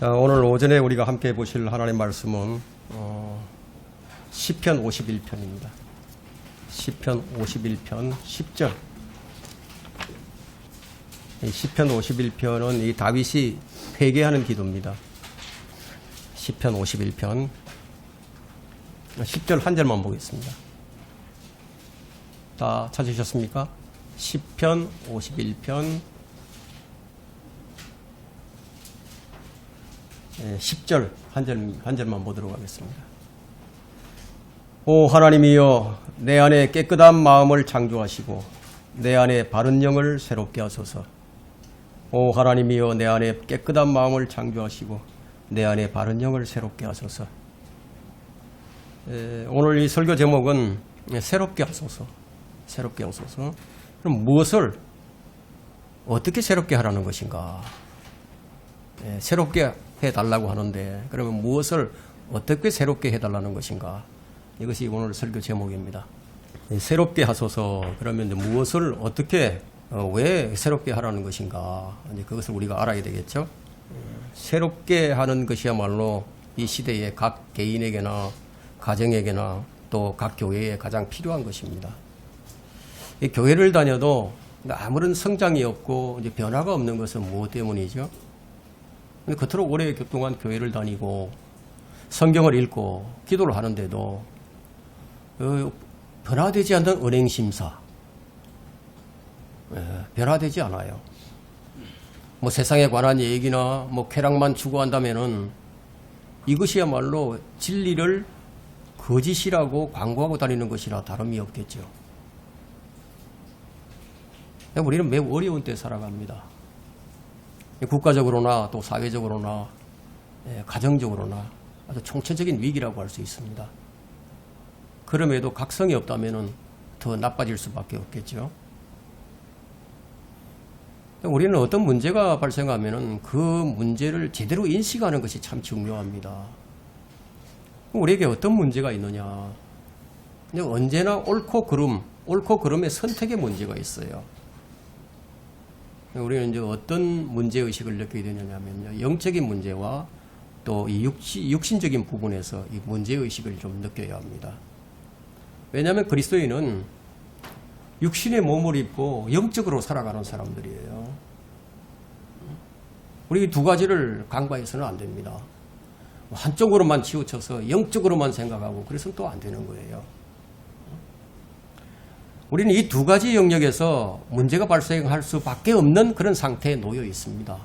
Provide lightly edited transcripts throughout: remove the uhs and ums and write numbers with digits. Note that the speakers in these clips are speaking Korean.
자, 오늘 오전에 우리가 함께 보실 하나님의 말씀은 시편 51편입니다. 시편 51편 10절. 시편 51편은 이 다윗이 회개하는 기도입니다. 시편 51편 10절 한 절만 보겠습니다. 다 찾으셨습니까? 시편 51편 10절 한 절만 보도록 하겠습니다. 오 하나님이여, 내 안에 깨끗한 마음을 창조하시고 내 안에 바른 영을 새롭게 하소서. 오 하나님이여, 내 안에 깨끗한 마음을 창조하시고 내 안에 바른 영을 새롭게 하소서. 오늘 이 설교 제목은 새롭게 하소서. 새롭게 하소서. 그럼 무엇을 어떻게 새롭게 하라는 것인가? 새롭게 해달라고 하는데, 그러면 무엇을 어떻게 새롭게 해달라는 것인가? 이것이 오늘 설교 제목입니다. 새롭게 하소서. 그러면 무엇을 어떻게, 왜 새롭게 하라는 것인가? 이제 그것을 우리가 알아야 되겠죠? 새롭게 하는 것이야말로 이 시대에 각 개인에게나 가정에게나 또 각 교회에 가장 필요한 것입니다. 이 교회를 다녀도 아무런 성장이 없고 이제 변화가 없는 것은 무엇 때문이죠? 근데 그토록 오래 동안 교회를 다니고 성경을 읽고 기도를 하는데도 변화되지 않는 은행심사, 변화되지 않아요. 뭐 세상에 관한 얘기나 뭐 쾌락만 추구한다면은 이것이야말로 진리를 거짓이라고 광고하고 다니는 것이라 다름이 없겠죠. 우리는 매우 어려운 때 살아갑니다. 국가적으로나 또 사회적으로나 가정적으로나 아주 총체적인 위기라고 할 수 있습니다. 그럼에도 각성이 없다면 더 나빠질 수밖에 없겠죠. 우리는 어떤 문제가 발생하면 그 문제를 제대로 인식하는 것이 참 중요합니다. 우리에게 어떤 문제가 있느냐? 언제나 옳고 그름의 선택의 문제가 있어요. 우리는 이제 어떤 문제의식을 느끼게 되느냐면요, 영적인 문제와 또 이 육신적인 부분에서 이 문제의식을 좀 느껴야 합니다. 왜냐하면 그리스도인은 육신의 몸을 입고 영적으로 살아가는 사람들이에요. 우리 두 가지를 간과해서는 안 됩니다. 한쪽으로만 치우쳐서 영적으로만 생각하고 그래서는 또 안 되는 거예요. 우리는 이 두 가지 영역에서 문제가 발생할 수밖에 없는 그런 상태에 놓여 있습니다.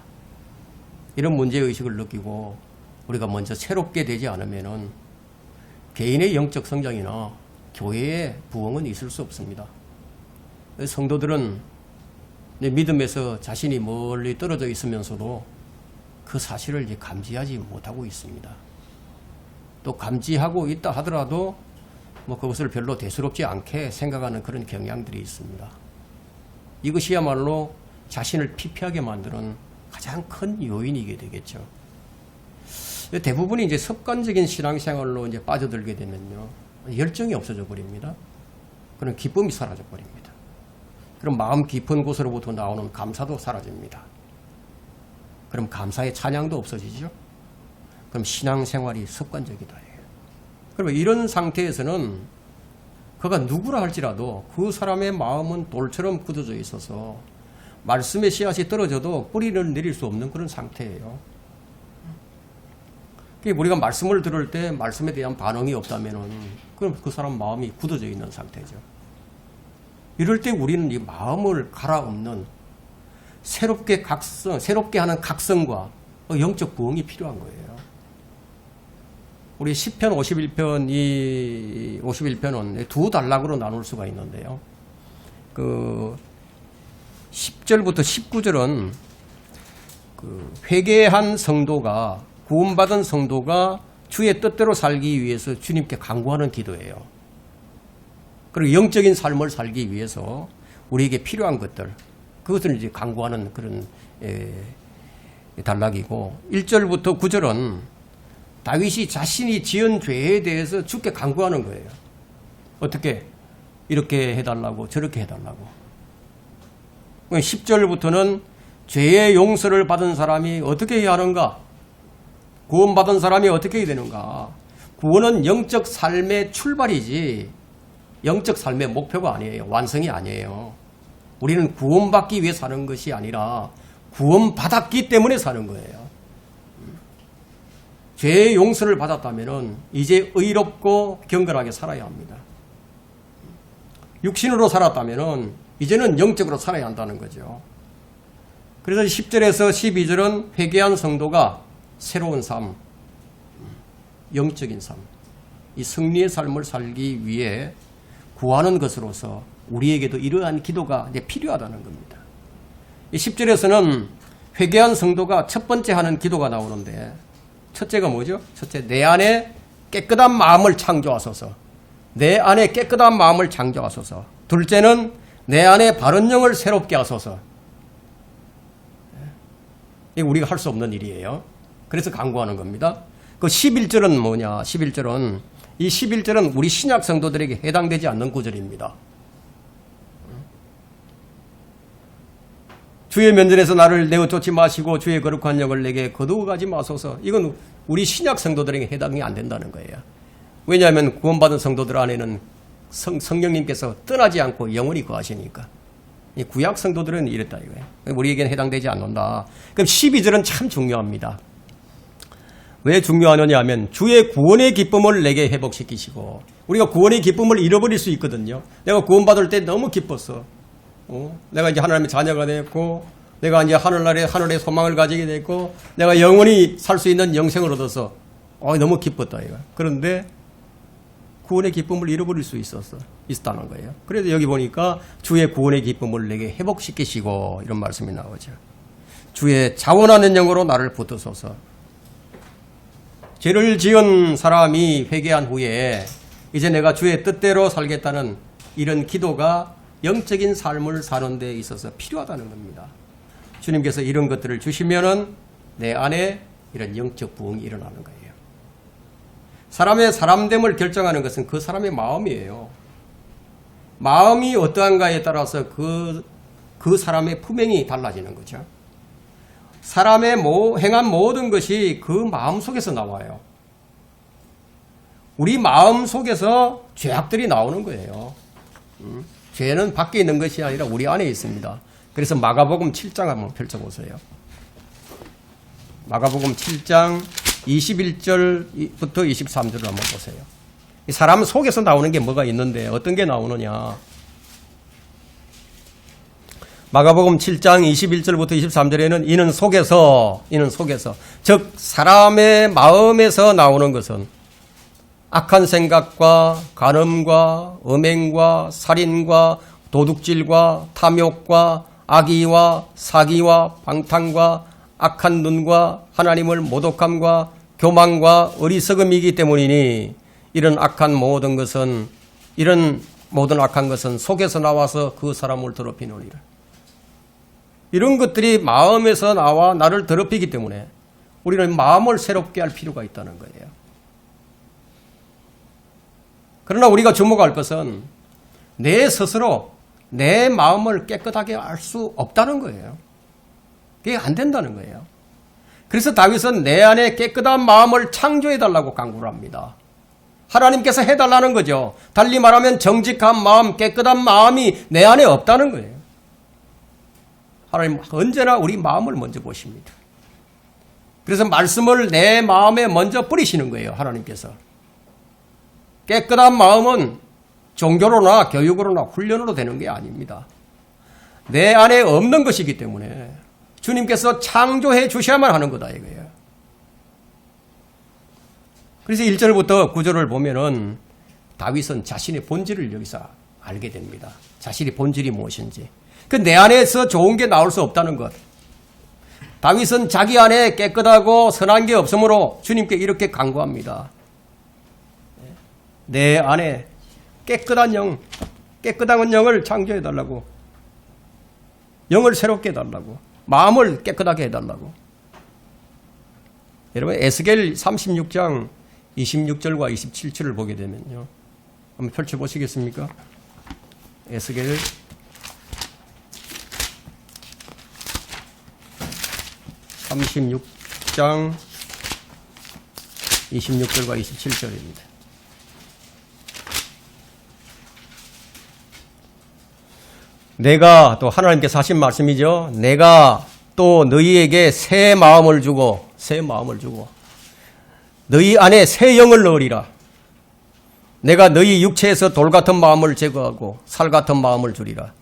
이런 문제의식을 느끼고 우리가 먼저 새롭게 되지 않으면 개인의 영적 성장이나 교회의 부흥은 있을 수 없습니다. 성도들은 믿음에서 자신이 멀리 떨어져 있으면서도 그 사실을 이제 감지하지 못하고 있습니다. 또 감지하고 있다 하더라도 뭐 그것을 별로 대수롭지 않게 생각하는 그런 경향들이 있습니다. 이것이야말로 자신을 피폐하게 만드는 가장 큰 요인이게 되겠죠. 대부분이 이제 습관적인 신앙생활로 이제 빠져들게 되면요, 열정이 없어져 버립니다. 그런 기쁨이 사라져 버립니다. 그럼 마음 깊은 곳으로부터 나오는 감사도 사라집니다. 그럼 감사의 찬양도 없어지죠. 그럼 신앙생활이 습관적이다. 그러면 이런 상태에서는 그가 누구라 할지라도 그 사람의 마음은 돌처럼 굳어져 있어서 말씀의 씨앗이 떨어져도 뿌리를 내릴 수 없는 그런 상태예요. 우리가 말씀을 들을 때 말씀에 대한 반응이 없다면 그럼 그 사람 마음이 굳어져 있는 상태죠. 이럴 때 우리는 이 마음을 갈아엎는 새롭게 하는 각성과 영적 부흥이 필요한 거예요. 우리 시편 51편, 이 51편은 두 단락으로 나눌 수가 있는데요. 그 10절부터 19절은 그 회개한 성도가, 구원받은 성도가 주의 뜻대로 살기 위해서 주님께 간구하는 기도예요. 그리고 영적인 삶을 살기 위해서 우리에게 필요한 것들, 그것을 이제 간구하는 그런 단락이고, 1절부터 9절은 다윗이 자신이 지은 죄에 대해서 주께 간구하는 거예요. 어떻게? 이렇게 해달라고, 저렇게 해달라고. 10절부터는 죄의 용서를 받은 사람이 어떻게 해야 하는가? 구원받은 사람이 어떻게 해야 되는가? 구원은 영적 삶의 출발이지 영적 삶의 목표가 아니에요. 완성이 아니에요. 우리는 구원받기 위해 사는 것이 아니라 구원받았기 때문에 사는 거예요. 죄의 용서를 받았다면 이제 의롭고 경건하게 살아야 합니다. 육신으로 살았다면 이제는 영적으로 살아야 한다는 거죠. 그래서 10절에서 12절은 회개한 성도가 새로운 삶, 영적인 삶, 이 승리의 삶을 살기 위해 구하는 것으로서 우리에게도 이러한 기도가 이제 필요하다는 겁니다. 이 10절에서는 회개한 성도가 첫 번째 하는 기도가 나오는데 첫째가 뭐죠? 첫째, 내 안에 깨끗한 마음을 창조하소서. 내 안에 깨끗한 마음을 창조하소서. 둘째는 내 안에 바른 영을 새롭게 하소서. 이거 우리가 할 수 없는 일이에요. 그래서 간구하는 겁니다. 그 11절은 뭐냐? 11절은 이 11절은 우리 신약 성도들에게 해당되지 않는 구절입니다. 주의 면전에서 나를 내어 쫓지 마시고 주의 거룩한 영을 내게 거두어 가지 마소서. 이건 우리 신약 성도들에게 해당이 안 된다는 거예요. 왜냐하면 구원받은 성도들 안에는 성령님께서 떠나지 않고 영원히 거하시니까. 구약 성도들은 이랬다 이거예요. 우리에게는 해당되지 않는다. 그럼 12절은 참 중요합니다. 왜 중요하느냐 하면 주의 구원의 기쁨을 내게 회복시키시고, 우리가 구원의 기쁨을 잃어버릴 수 있거든요. 내가 구원받을 때 너무 기뻤어. 내가 이제 하나님의 자녀가 됐고, 내가 이제 하늘의 소망을 가지게 됐고, 내가 영원히 살 수 있는 영생을 얻어서 너무 기뻤다 이거. 그런데 구원의 기쁨을 잃어버릴 수 있었다는 거예요. 그래서 여기 보니까 주의 구원의 기쁨을 내게 회복시키시고 이런 말씀이 나오죠. 주의 자원하는 영으로 나를 붙드소서. 죄를 지은 사람이 회개한 후에 이제 내가 주의 뜻대로 살겠다는 이런 기도가 영적인 삶을 사는 데 있어서 필요하다는 겁니다. 주님께서 이런 것들을 주시면은 내 안에 이런 영적 부흥이 일어나는 거예요. 사람의 사람됨을 결정하는 것은 그 사람의 마음이에요. 마음이 어떠한가에 따라서 그 사람의 품행이 달라지는 거죠. 사람의 행한 모든 것이 그 마음 속에서 나와요. 우리 마음 속에서 죄악들이 나오는 거예요. 죄는 밖에 있는 것이 아니라 우리 안에 있습니다. 그래서 마가복음 7장 한번 펼쳐보세요. 마가복음 7장 21절부터 23절을 한번 보세요. 이 사람 속에서 나오는 게 뭐가 있는데 어떤 게 나오느냐. 마가복음 7장 21절부터 23절에는 이는 속에서 즉 사람의 마음에서 나오는 것은 악한 생각과 간음과 음행과 살인과 도둑질과 탐욕과 악의와 사기와 방탕과 악한 눈과 하나님을 모독함과 교만과 어리석음이기 때문이니 이런 모든 악한 것은 속에서 나와서 그 사람을 더럽히느니라. 이런 것들이 마음에서 나와 나를 더럽히기 때문에 우리는 마음을 새롭게 할 필요가 있다는 거예요. 그러나 우리가 주목할 것은 내 스스로 내 마음을 깨끗하게 할 수 없다는 거예요. 그게 안 된다는 거예요. 그래서 다윗은 내 안에 깨끗한 마음을 창조해달라고 강구를 합니다. 하나님께서 해달라는 거죠. 달리 말하면 정직한 마음, 깨끗한 마음이 내 안에 없다는 거예요. 하나님 언제나 우리 마음을 먼저 보십니다. 그래서 말씀을 내 마음에 먼저 뿌리시는 거예요. 하나님께서. 깨끗한 마음은 종교로나 교육으로나 훈련으로 되는 게 아닙니다. 내 안에 없는 것이기 때문에 주님께서 창조해 주셔야만 하는 거다 이거예요. 그래서 1절부터 9절을 보면은 다윗은 자신의 본질을 여기서 알게 됩니다. 자신의 본질이 무엇인지. 그 내 안에서 좋은 게 나올 수 없다는 것. 다윗은 자기 안에 깨끗하고 선한 게 없으므로 주님께 이렇게 간구합니다. 내 안에 깨끗한 영을 창조해달라고. 영을 새롭게 해달라고. 마음을 깨끗하게 해달라고. 여러분 에스겔 36장 26절과 27절을 보게 되면요. 한번 펼쳐보시겠습니까? 에스겔 36장 26절과 27절입니다. 내가 또 하나님께서 하신 말씀이죠. 내가 또 너희에게 새 마음을 주고 너희 안에 새 영을 넣으리라. 내가 너희 육체에서 돌 같은 마음을 제거하고 살 같은 마음을 주리라.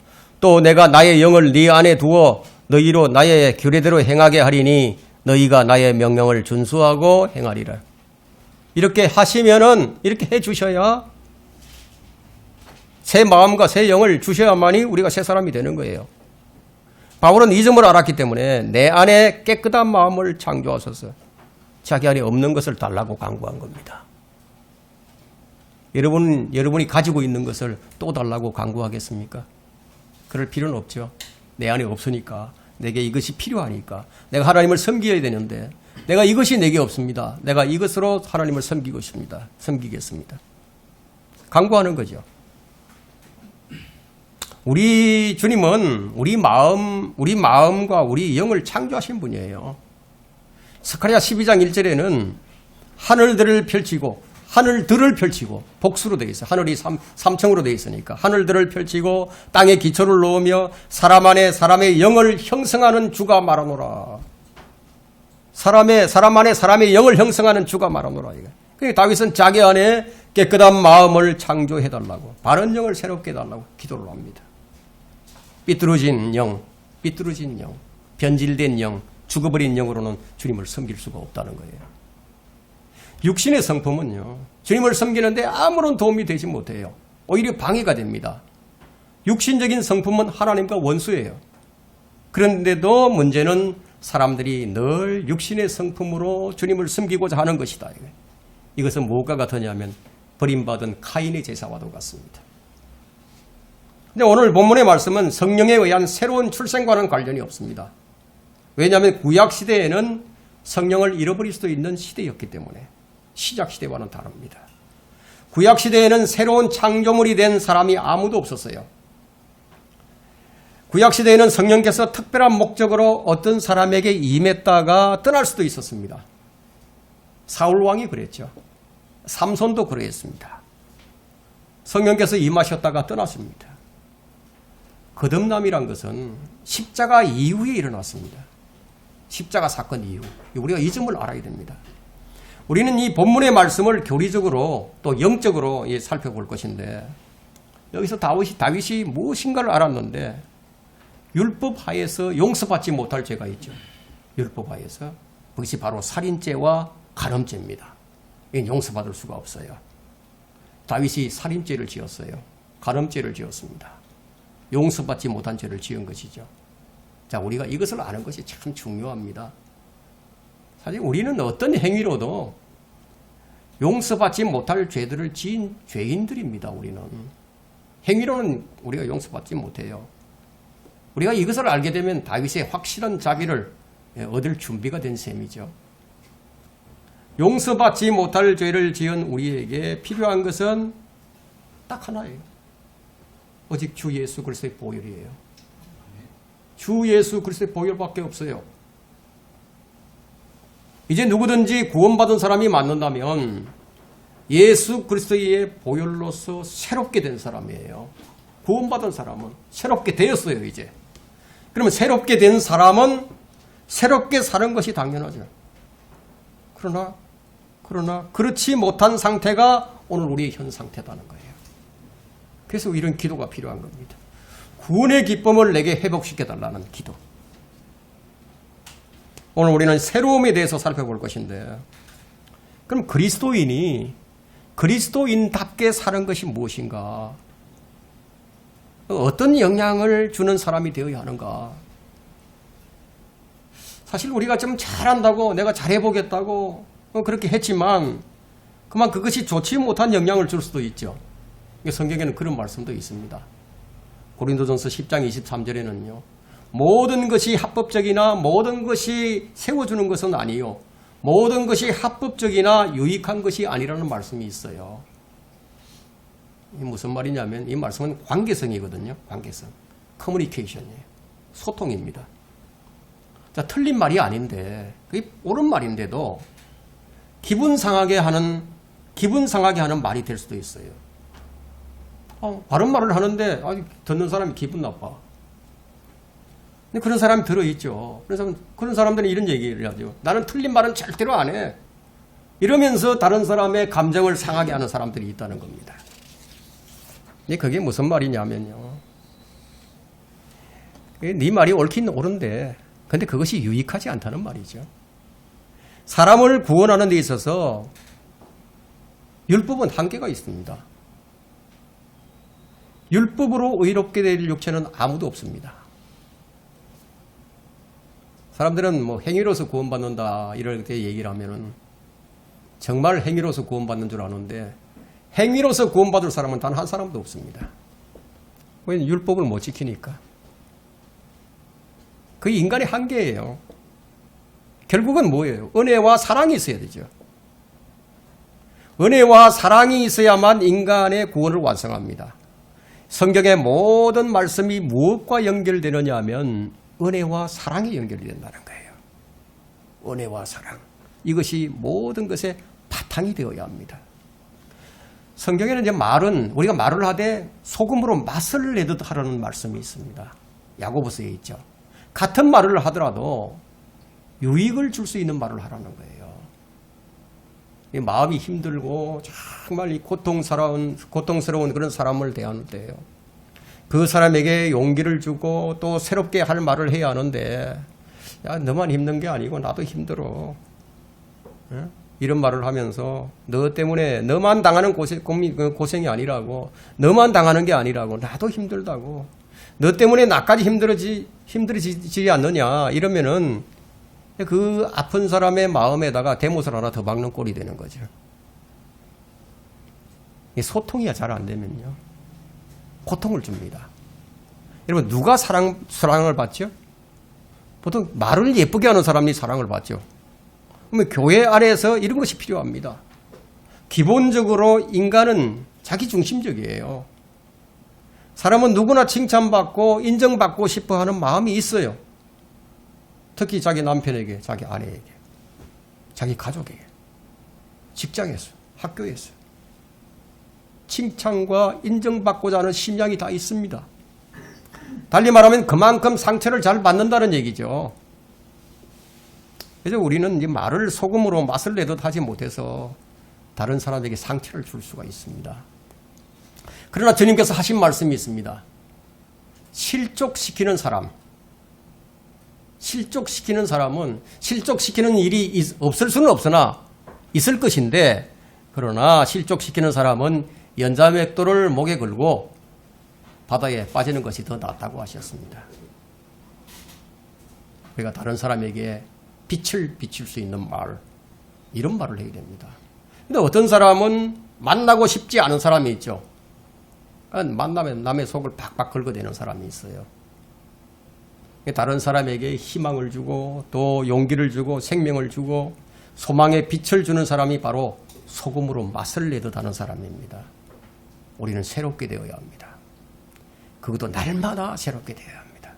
또 내가 나의 영을 네 안에 두어 너희로 나의 규례대로 행하게 하리니 너희가 나의 명령을 준수하고 행하리라. 이렇게 하시면은 이렇게 해 주셔야 새 마음과 새 영을 주셔야만이 우리가 새 사람이 되는 거예요. 바울은 이 점을 알았기 때문에 내 안에 깨끗한 마음을 창조하소서 자기 안에 없는 것을 달라고 간구한 겁니다. 여러분이 가지고 있는 것을 또 달라고 간구하겠습니까? 그럴 필요는 없죠. 내 안에 없으니까. 내게 이것이 필요하니까. 내가 하나님을 섬겨야 되는데 내가 이것이 내게 없습니다. 내가 이것으로 하나님을 섬기겠습니다. 간구하는 거죠. 우리 주님은 우리 마음과 우리 영을 창조하신 분이에요. 스가랴 12장 1절에는 하늘들을 펼치고 복수로 되어 있어요. 하늘이 삼층으로 되어 있으니까 하늘들을 펼치고 땅에 기초를 놓으며 사람 안에 사람의 영을 형성하는 주가 말하노라. 사람 안에 사람의 영을 형성하는 주가 말하노라. 그러니까 다윗은 자기 안에 깨끗한 마음을 창조해달라고, 바른 영을 새롭게 해달라고 기도를 합니다. 삐뚤어진 영, 변질된 영, 죽어버린 영으로는 주님을 섬길 수가 없다는 거예요. 육신의 성품은요, 주님을 섬기는데 아무런 도움이 되지 못해요. 오히려 방해가 됩니다. 육신적인 성품은 하나님과 원수예요. 그런데도 문제는 사람들이 늘 육신의 성품으로 주님을 섬기고자 하는 것이다. 이것은 무엇과 같으냐면 버림받은 카인의 제사와도 같습니다. 근데 오늘 본문의 말씀은 성령에 의한 새로운 출생과는 관련이 없습니다. 왜냐하면 구약시대에는 성령을 잃어버릴 수도 있는 시대였기 때문에 시작시대와는 다릅니다. 구약시대에는 새로운 창조물이 된 사람이 아무도 없었어요. 구약시대에는 성령께서 특별한 목적으로 어떤 사람에게 임했다가 떠날 수도 있었습니다. 사울왕이 그랬죠. 삼손도 그랬습니다. 성령께서 임하셨다가 떠났습니다. 거듭남이란 것은 십자가 이후에 일어났습니다. 십자가 사건 이후. 우리가 이 점을 알아야 됩니다. 우리는 이 본문의 말씀을 교리적으로 또 영적으로 살펴볼 것인데 여기서 다윗이 무엇인가를 알았는데 율법 하에서 용서받지 못할 죄가 있죠. 율법 하에서. 그것이 바로 살인죄와 간음죄입니다. 이건 용서받을 수가 없어요. 다윗이 살인죄를 지었어요. 간음죄를 지었습니다. 용서받지 못한 죄를 지은 것이죠. 자, 우리가 이것을 아는 것이 참 중요합니다. 사실 우리는 어떤 행위로도 용서받지 못할 죄들을 지은 죄인들입니다. 우리는. 행위로는 우리가 용서받지 못해요. 우리가 이것을 알게 되면 다윗의 확실한 자비를 얻을 준비가 된 셈이죠. 용서받지 못할 죄를 지은 우리에게 필요한 것은 딱 하나예요. 오직 주 예수 그리스도의 보혈이에요. 주 예수 그리스도의 보혈밖에 없어요. 이제 누구든지 구원받은 사람이 맞는다면 예수 그리스도의 보혈로서 새롭게 된 사람이에요. 구원받은 사람은 새롭게 되었어요. 이제. 그러면 새롭게 된 사람은 새롭게 사는 것이 당연하죠. 그러나 그렇지 못한 상태가 오늘 우리의 현 상태다는 거예요. 그래서 이런 기도가 필요한 겁니다. 구원의 기쁨을 내게 회복시켜달라는 기도. 오늘 우리는 새로움에 대해서 살펴볼 것인데, 그럼 그리스도인답게 사는 것이 무엇인가? 어떤 영향을 주는 사람이 되어야 하는가? 사실 우리가 좀 잘한다고, 내가 잘해보겠다고 그렇게 했지만 그만 그것이 좋지 못한 영향을 줄 수도 있죠. 성경에는 그런 말씀도 있습니다. 고린도전서 10장 23절에는요. 모든 것이 합법적이나 모든 것이 세워주는 것은 아니요. 모든 것이 합법적이나 유익한 것이 아니라는 말씀이 있어요. 이게 무슨 말이냐면 이 말씀은 관계성이거든요. 관계성. 커뮤니케이션이에요. 소통입니다. 자, 틀린 말이 아닌데 그게 옳은 말인데도 기분 상하게 하는 말이 될 수도 있어요. 바른 말을 하는데 듣는 사람이 기분 나빠. 근데 그런 사람이 들어있죠. 그런 사람들은 이런 얘기를 하죠. 나는 틀린 말은 절대로 안 해. 이러면서 다른 사람의 감정을 상하게 하는 사람들이 있다는 겁니다. 근데 그게 무슨 말이냐면요. 네 말이 옳긴 옳은데 근데 그것이 유익하지 않다는 말이죠. 사람을 구원하는 데 있어서 율법은 한계가 있습니다. 율법으로 의롭게 될 육체는 아무도 없습니다. 사람들은 뭐 행위로서 구원받는다 이럴 때 얘기를 하면은 정말 행위로서 구원받는 줄 아는데 행위로서 구원받을 사람은 단 한 사람도 없습니다. 왜? 율법을 못 지키니까. 그 인간의 한계예요. 결국은 뭐예요? 은혜와 사랑이 있어야 되죠. 은혜와 사랑이 있어야만 인간의 구원을 완성합니다. 성경의 모든 말씀이 무엇과 연결되느냐 하면 은혜와 사랑이 연결이 된다는 거예요. 은혜와 사랑. 이것이 모든 것의 바탕이 되어야 합니다. 성경에는 이제 우리가 말을 하되 소금으로 맛을 내듯 하라는 말씀이 있습니다. 야고보서에 있죠. 같은 말을 하더라도 유익을 줄 수 있는 말을 하라는 거예요. 마음이 힘들고 정말 이 고통스러운 그런 사람을 대하는 때요. 그 사람에게 용기를 주고 또 새롭게 할 말을 해야 하는데 야, 너만 힘든 게 아니고 나도 힘들어. 이런 말을 하면서 너 때문에 너만 당하는 고생이 아니라고, 너만 당하는 게 아니라고, 나도 힘들다고, 너 때문에 나까지 힘들어지지 않느냐 이러면은 그 아픈 사람의 마음에다가 대못을 하나 더 박는 꼴이 되는 거죠. 소통이 잘 안 되면요 고통을 줍니다. 여러분 누가 사랑을 받죠? 보통 말을 예쁘게 하는 사람이 사랑을 받죠. 그러면 교회 안에서 이런 것이 필요합니다. 기본적으로 인간은 자기중심적이에요. 사람은 누구나 칭찬받고 인정받고 싶어 하는 마음이 있어요. 특히 자기 남편에게, 자기 아내에게, 자기 가족에게, 직장에서, 학교에서 칭찬과 인정받고자 하는 심량이 다 있습니다. 달리 말하면 그만큼 상처를 잘 받는다는 얘기죠. 그래서 우리는 이 말을 소금으로 맛을 내듯 하지 못해서 다른 사람에게 상처를 줄 수가 있습니다. 그러나 주님께서 하신 말씀이 있습니다. 실족시키는 사람은 실족시키는 일이 없을 수는 없으나 있을 것인데, 그러나 실족시키는 사람은 연자맥도를 목에 걸고 바다에 빠지는 것이 더 낫다고 하셨습니다. 우리가 다른 사람에게 빛을 비출 수 있는 말, 이런 말을 해야 됩니다. 근데 어떤 사람은 만나고 싶지 않은 사람이 있죠. 만나면 남의 속을 박박 긁어대는 사람이 있어요. 다른 사람에게 희망을 주고 또 용기를 주고 생명을 주고 소망의 빛을 주는 사람이 바로 소금으로 맛을 내듯 하는 사람입니다. 우리는 새롭게 되어야 합니다. 그것도 날마다 새롭게 되어야 합니다.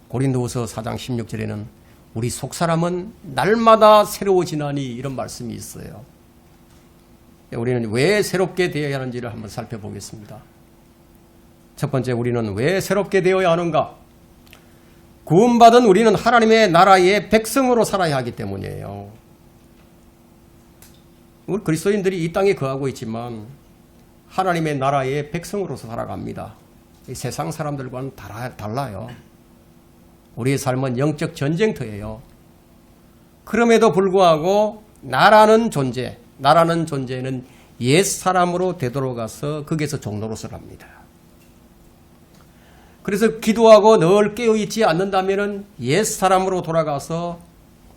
고린도후서 4장 16절에는 우리 속사람은 날마다 새로워지나니 이런 말씀이 있어요. 우리는 왜 새롭게 되어야 하는지를 한번 살펴보겠습니다. 첫 번째, 우리는 왜 새롭게 되어야 하는가? 구원받은 우리는 하나님의 나라의 백성으로 살아야 하기 때문이에요. 우리 그리스도인들이 이 땅에 거하고 있지만 하나님의 나라의 백성으로서 살아갑니다. 세상 사람들과는 달라요. 우리의 삶은 영적 전쟁터예요. 그럼에도 불구하고 나라는 존재는 옛 사람으로 되돌아가서 거기에서 종노릇을 합니다. 그래서 기도하고 늘 깨어있지 않는다면 옛 사람으로 돌아가서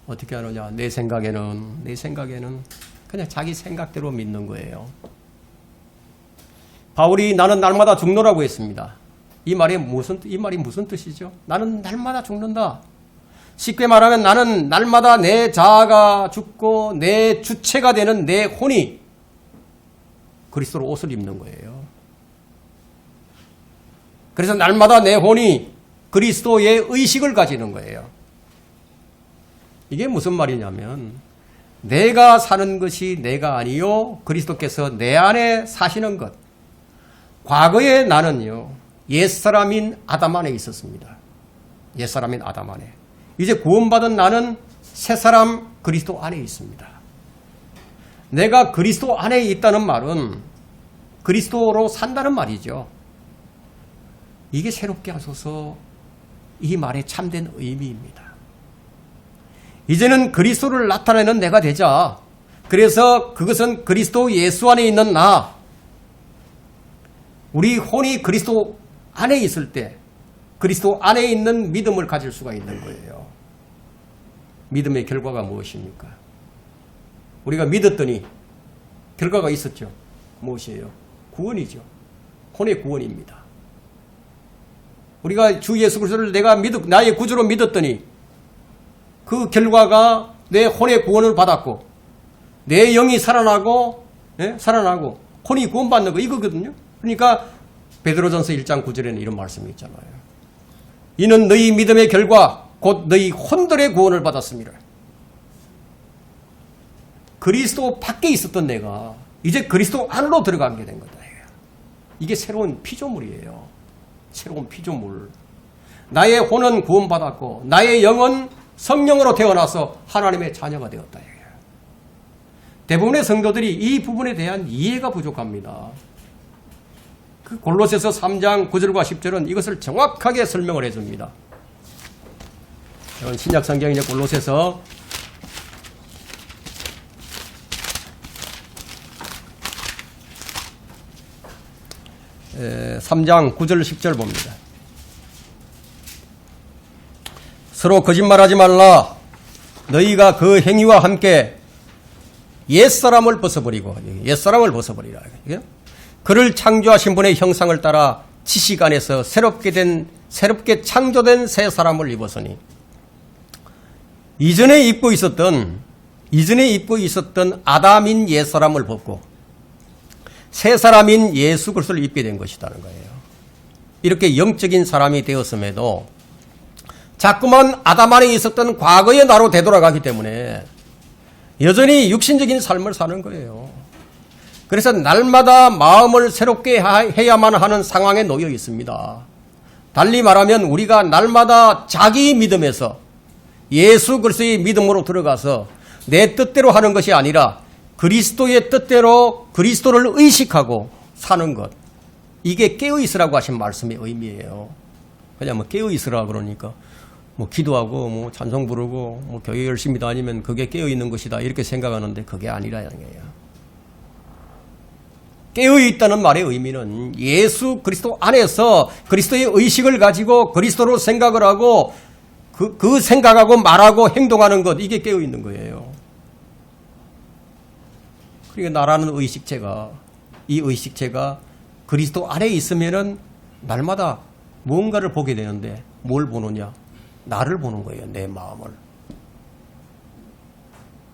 어떻게 하느냐? 내 생각에는 그냥 자기 생각대로 믿는 거예요. 바울이 나는 날마다 죽노라고 했습니다. 이 말이 무슨 뜻이죠? 나는 날마다 죽는다. 쉽게 말하면 나는 날마다 내 자아가 죽고 내 주체가 되는 내 혼이 그리스도로 옷을 입는 거예요. 그래서 날마다 내 혼이 그리스도의 의식을 가지는 거예요. 이게 무슨 말이냐면 내가 사는 것이 내가 아니요 그리스도께서 내 안에 사시는 것. 과거에 나는요 옛사람인 아담 안에 있었습니다. 옛사람인 아담 안에. 이제 구원받은 나는 새사람 그리스도 안에 있습니다. 내가 그리스도 안에 있다는 말은 그리스도로 산다는 말이죠. 이게 새롭게 하소서 이 말의 참된 의미입니다. 이제는 그리스도를 나타내는 내가 되자. 그래서 그것은 그리스도 예수 안에 있는 나, 우리 혼이 그리스도 안에 있을 때 그리스도 안에 있는 믿음을 가질 수가 있는 거예요. 믿음의 결과가 무엇입니까? 우리가 믿었더니 결과가 있었죠. 무엇이에요? 구원이죠. 혼의 구원입니다. 우리가 주 예수 그리스도를 내가 나의 구주로 믿었더니 그 결과가 내 혼의 구원을 받았고 내 영이 살아나고 혼이 구원받는 거 이거거든요. 그러니까 베드로전서 1장 9절에는 이런 말씀이 있잖아요. 이는 너희 믿음의 결과 곧 너희 혼들의 구원을 받았습니다. 그리스도 밖에 있었던 내가 이제 그리스도 안으로 들어가게 된 거다. 이게 새로운 피조물이에요. 새로운 피조물. 나의 혼은 구원받았고 나의 영은 성령으로 태어나서 하나님의 자녀가 되었다. 대부분의 성도들이 이 부분에 대한 이해가 부족합니다. 그 골로새서 3장 9절과 10절은 이것을 정확하게 설명을 해줍니다. 이건 신약 성경의 골로새서 3장 9절 10절 봅니다. 서로 거짓말하지 말라. 너희가 그 행위와 함께 옛사람을 벗어버리라. 그를 창조하신 분의 형상을 따라 지식 안에서 새롭게 창조된 새 사람을 입었으니 이전에 입고 있었던 아담인 옛사람을 벗고 새 사람인 예수 그리스도를 입게 된 것이라는 거예요. 이렇게 영적인 사람이 되었음에도 자꾸만 아담 안에 있었던 과거의 나로 되돌아가기 때문에 여전히 육신적인 삶을 사는 거예요. 그래서 날마다 마음을 새롭게 해야만 하는 상황에 놓여 있습니다. 달리 말하면 우리가 날마다 자기 믿음에서 예수 그리스도의 믿음으로 들어가서 내 뜻대로 하는 것이 아니라 그리스도의 뜻대로 그리스도를 의식하고 사는 것. 이게 깨어있으라고 하신 말씀의 의미예요. 그냥 깨어있으라 그러니까 기도하고 찬송 부르고 교회 열심히 다니면 그게 깨어있는 것이다 이렇게 생각하는데 그게 아니라는 거예요. 깨어있다는 말의 의미는 예수 그리스도 안에서 그리스도의 의식을 가지고 그리스도로 생각을 하고 그 생각하고 말하고 행동하는 것, 이게 깨어있는 거예요. 그러니까 나라는 이 의식체가 그리스도 안에 있으면은 날마다 무언가를 보게 되는데 뭘 보느냐? 나를 보는 거예요. 내 마음을.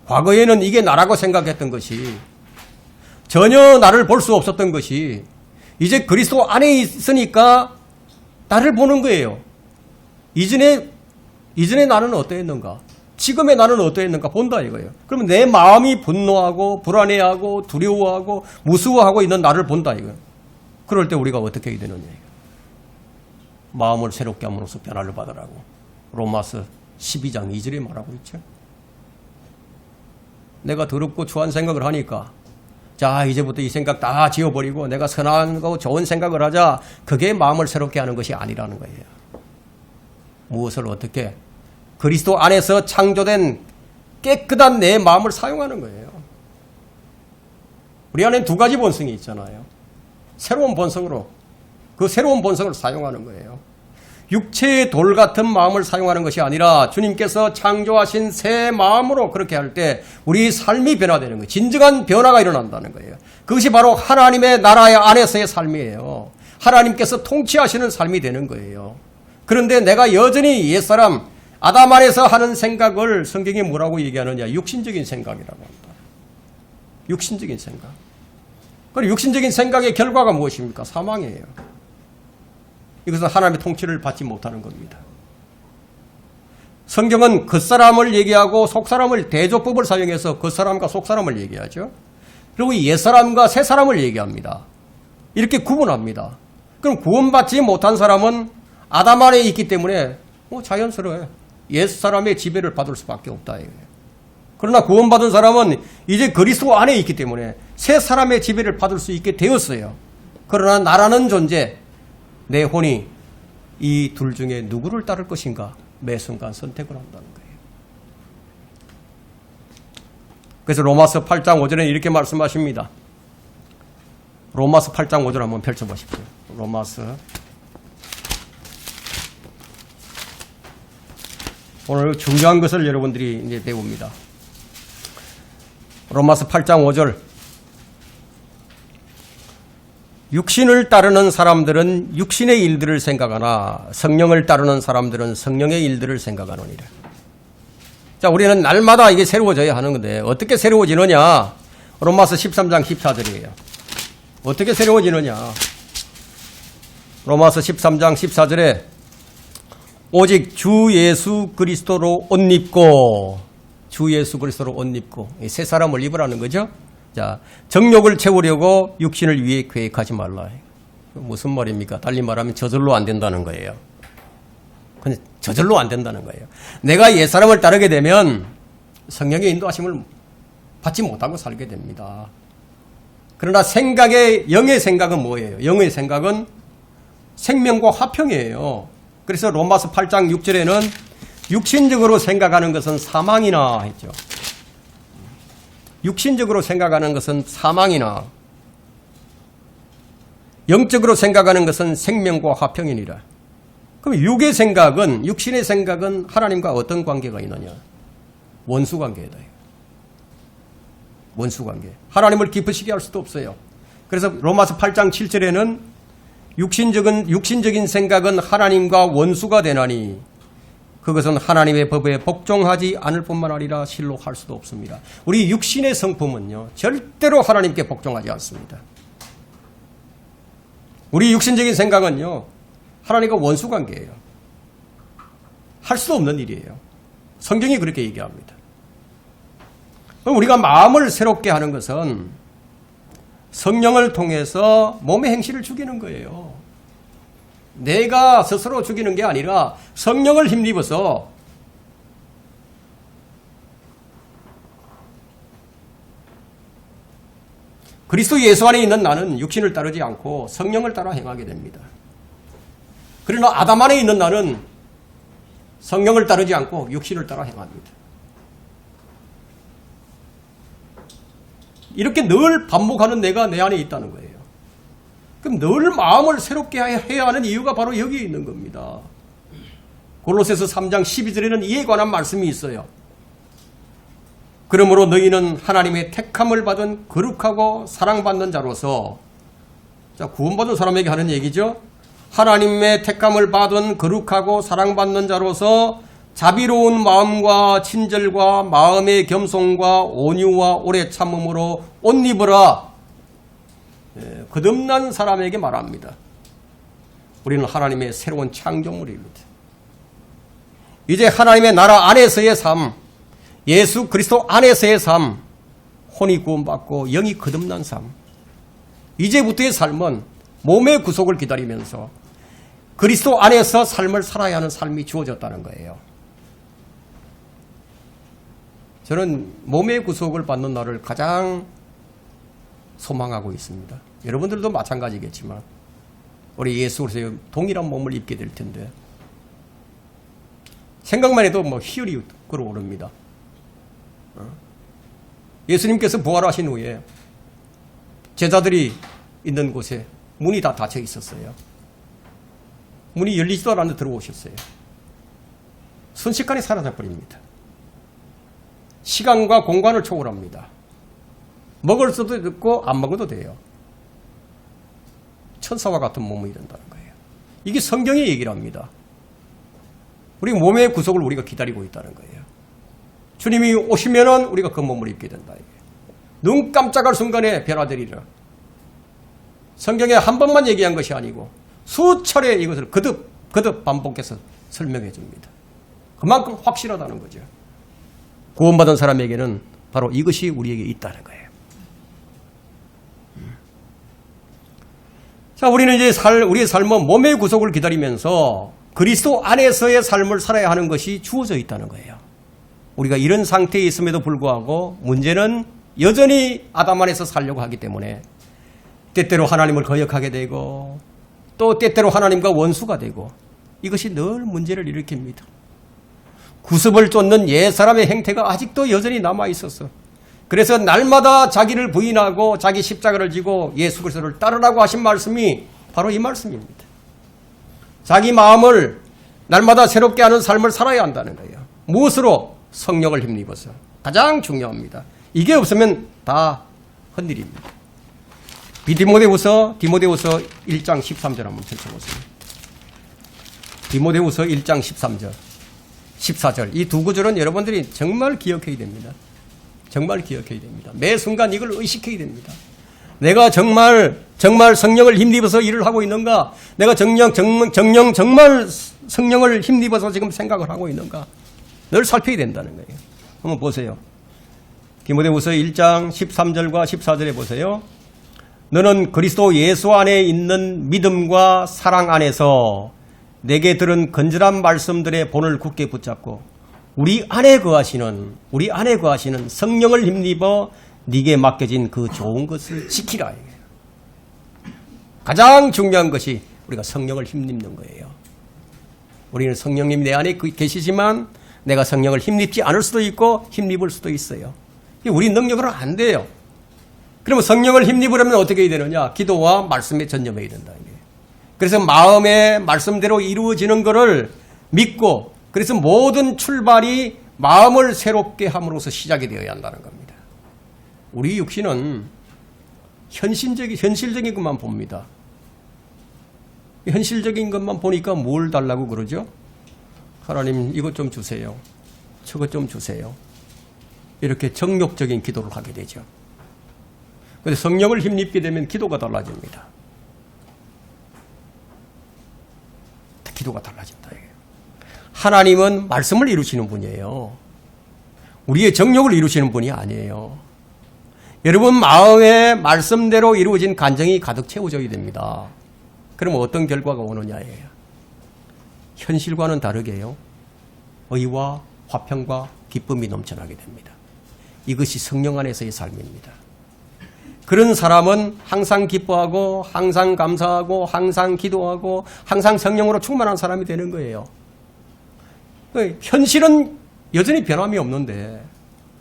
과거에는 이게 나라고 생각했던 것이 전혀 나를 볼 수 없었던 것이 이제 그리스도 안에 있으니까 나를 보는 거예요. 이전에 나는 어떠했는가? 지금의 나는 어떠했는가? 본다 이거예요. 그러면 내 마음이 분노하고 불안해하고 두려워하고 무서워하고 있는 나를 본다 이거예요. 그럴 때 우리가 어떻게 해야 되느냐? 마음을 새롭게 함으로써 변화를 받으라고 로마서 12장 2절에 말하고 있죠. 내가 더럽고 추한 생각을 하니까 자 이제부터 이 생각 다 지워버리고 내가 선한 거 좋은 생각을 하자. 그게 마음을 새롭게 하는 것이 아니라는 거예요. 무엇을 어떻게? 그리스도 안에서 창조된 깨끗한 내 마음을 사용하는 거예요. 우리 안에 두 가지 본성이 있잖아요. 새로운 본성으로 그 새로운 본성을 사용하는 거예요. 육체의 돌 같은 마음을 사용하는 것이 아니라 주님께서 창조하신 새 마음으로 그렇게 할 때 우리 삶이 변화되는 거예요. 진정한 변화가 일어난다는 거예요. 그것이 바로 하나님의 나라 안에서의 삶이에요. 하나님께서 통치하시는 삶이 되는 거예요. 그런데 내가 여전히 옛사람 아담 안에서 하는 생각을 성경이 뭐라고 얘기하느냐? 육신적인 생각이라고 합니다. 육신적인 생각. 그리고 육신적인 생각의 결과가 무엇입니까? 사망이에요. 이것은 하나님의 통치를 받지 못하는 겁니다. 성경은 겉사람을 얘기하고 속사람을 대조법을 사용해서 겉사람과 속사람을 얘기하죠. 그리고 옛사람과 새사람을 얘기합니다. 이렇게 구분합니다. 그럼 구원받지 못한 사람은 아담 안에 있기 때문에 자연스러워요. 옛사람의 지배를 받을 수밖에 없다. 그러나 구원받은 사람은 이제 그리스도 안에 있기 때문에 새 사람의 지배를 받을 수 있게 되었어요. 그러나 나라는 존재, 내 혼이 이 둘 중에 누구를 따를 것인가 매 순간 선택을 한다는 거예요. 그래서 로마서 8장 5절에 이렇게 말씀하십니다. 로마서 8장 5절 한번 펼쳐보십시오. 로마서 오늘 중요한 것을 여러분들이 이제 배웁니다. 로마서 8장 5절. 육신을 따르는 사람들은 육신의 일들을 생각하나 성령을 따르는 사람들은 성령의 일들을 생각하느니라. 자, 우리는 날마다 이게 새로워져야 하는 건데 어떻게 새로워지느냐? 로마서 13장 14절이에요. 어떻게 새로워지느냐? 로마서 13장 14절에 오직 주 예수 그리스도로 옷 입고, 주 예수 그리스도로 옷 입고, 새 사람을 입으라는 거죠. 자, 정욕을 채우려고 육신을 위해 계획하지 말라. 무슨 말입니까? 달리 말하면 저절로 안 된다는 거예요. 근데 저절로 안 된다는 거예요. 내가 옛사람을 따르게 되면 성령의 인도하심을 받지 못하고 살게 됩니다. 그러나 영의 생각은 뭐예요? 영의 생각은 생명과 화평이에요. 그래서 로마서 8장 6절에는 육신적으로 생각하는 것은 사망이나 했죠. 육신적으로 생각하는 것은 사망이나 영적으로 생각하는 것은 생명과 화평이니라. 그럼 육의 생각은, 육신의 생각은 하나님과 어떤 관계가 있느냐? 원수관계다. 원수관계. 하나님을 기쁘시게 할 수도 없어요. 그래서 로마서 8장 7절에는 육신적인 생각은 하나님과 원수가 되나니 그것은 하나님의 법에 복종하지 않을 뿐만 아니라 실로 할 수도 없습니다. 우리 육신의 성품은요, 절대로 하나님께 복종하지 않습니다. 우리 육신적인 생각은요, 하나님과 원수관계예요. 할 수 없는 일이에요. 성경이 그렇게 얘기합니다. 그럼 우리가 마음을 새롭게 하는 것은 성령을 통해서 몸의 행실을 죽이는 거예요. 내가 스스로 죽이는 게 아니라 성령을 힘입어서 그리스도 예수 안에 있는 나는 육신을 따르지 않고 성령을 따라 행하게 됩니다. 그러나 아담 안에 있는 나는 성령을 따르지 않고 육신을 따라 행합니다. 이렇게 늘 반복하는 내가 내 안에 있다는 거예요. 그럼 늘 마음을 새롭게 해야 하는 이유가 바로 여기에 있는 겁니다. 골로새서 3장 12절에는 이에 관한 말씀이 있어요. 그러므로 너희는 하나님의 택함을 받은 거룩하고 사랑받는 자로서, 자, 구원받은 사람에게 하는 얘기죠. 하나님의 택함을 받은 거룩하고 사랑받는 자로서 자비로운 마음과 친절과 마음의 겸손과 온유와 오래 참음으로 옷 입으라. 거듭난 사람에게 말합니다. 우리는 하나님의 새로운 창조물입니다. 이제 하나님의 나라 안에서의 삶, 예수 그리스도 안에서의 삶, 혼이 구원받고 영이 거듭난 삶, 이제부터의 삶은 몸의 구속을 기다리면서 그리스도 안에서 삶을 살아야 하는 삶이 주어졌다는 거예요. 저는 몸의 구속을 받는 날을 가장 소망하고 있습니다. 여러분들도 마찬가지겠지만 우리 예수 그리스도의 동일한 몸을 입게 될 텐데 생각만 해도 희열이 끌어오릅니다. 예수님께서 부활하신 후에 제자들이 있는 곳에 문이 다 닫혀 있었어요. 문이 열리지도 않았는데 들어오셨어요. 순식간에 사라져버립니다. 시간과 공간을 초월합니다. 먹을 수도 있고 안 먹어도 돼요. 천사와 같은 몸이 된다는 거예요. 이게 성경의 얘기를 합니다. 우리 몸의 구속을 우리가 기다리고 있다는 거예요. 주님이 오시면은 우리가 그 몸을 입게 된다. 눈 깜짝할 순간에 변화되리라. 성경에 한 번만 얘기한 것이 아니고 수차례 이것을 거듭 반복해서 설명해 줍니다. 그만큼 확실하다는 거죠. 구원받은 사람에게는 바로 이것이 우리에게 있다는 거예요. 자, 우리는 이제 우리의 삶은 몸의 구속을 기다리면서 그리스도 안에서의 삶을 살아야 하는 것이 주어져 있다는 거예요. 우리가 이런 상태에 있음에도 불구하고 문제는 여전히 아담 안에서 살려고 하기 때문에 때때로 하나님을 거역하게 되고 또 때때로 하나님과 원수가 되고 이것이 늘 문제를 일으킵니다. 구습을 쫓는 옛사람의 행태가 아직도 여전히 남아있었어. 그래서 날마다 자기를 부인하고 자기 십자가를 지고 예수 그리스도를 따르라고 하신 말씀이 바로 이 말씀입니다. 자기 마음을 날마다 새롭게 하는 삶을 살아야 한다는 거예요. 무엇으로? 성령을 힘입어서. 가장 중요합니다. 이게 없으면 다 헛일입니다. 디모데후서 1장 13절 한번 펼쳐보세요. 디모데후서 1장 13절, 14절 이 두 구절은 여러분들이 정말 기억해야 됩니다. 정말 기억해야 됩니다. 매 순간 이걸 의식해야 됩니다. 내가 정말 성령을 힘입어서 일을 하고 있는가? 내가 정말 성령을 힘입어서 지금 생각을 하고 있는가? 늘 살펴야 된다는 거예요. 한번 보세요. 디모데후서 1장 13절과 14절에 보세요. 너는 그리스도 예수 안에 있는 믿음과 사랑 안에서 내게 들은 건전한 말씀들의 본을 굳게 붙잡고 우리 안에 거하시는 성령을 힘입어 네게 맡겨진 그 좋은 것을 지키라. 가장 중요한 것이 우리가 성령을 힘입는 거예요. 우리는 성령님 내 안에 계시지만 내가 성령을 힘입지 않을 수도 있고 힘입을 수도 있어요. 우리 능력으로는 안 돼요. 그러면 성령을 힘입으려면 어떻게 해야 되느냐? 기도와 말씀에 전념해야 된다. 그래서 마음의 말씀대로 이루어지는 것을 믿고 그래서 모든 출발이 마음을 새롭게 함으로써 시작이 되어야 한다는 겁니다. 우리 육신은 현실적인 것만 봅니다. 현실적인 것만 보니까 뭘 달라고 그러죠? 하나님 이것 좀 주세요. 저것 좀 주세요. 이렇게 정욕적인 기도를 하게 되죠. 그런데 성령을 힘입게 되면 기도가 달라집니다. 기도가 달라진다. 하나님은 말씀을 이루시는 분이에요. 우리의 정욕을 이루시는 분이 아니에요. 여러분 마음의 말씀대로 이루어진 간정이 가득 채워져야 됩니다. 그러면 어떤 결과가 오느냐예요. 현실과는 다르게요. 의와 화평과 기쁨이 넘쳐나게 됩니다. 이것이 성령 안에서의 삶입니다. 그런 사람은 항상 기뻐하고 항상 감사하고 항상 기도하고 항상 성령으로 충만한 사람이 되는 거예요. 현실은 여전히 변함이 없는데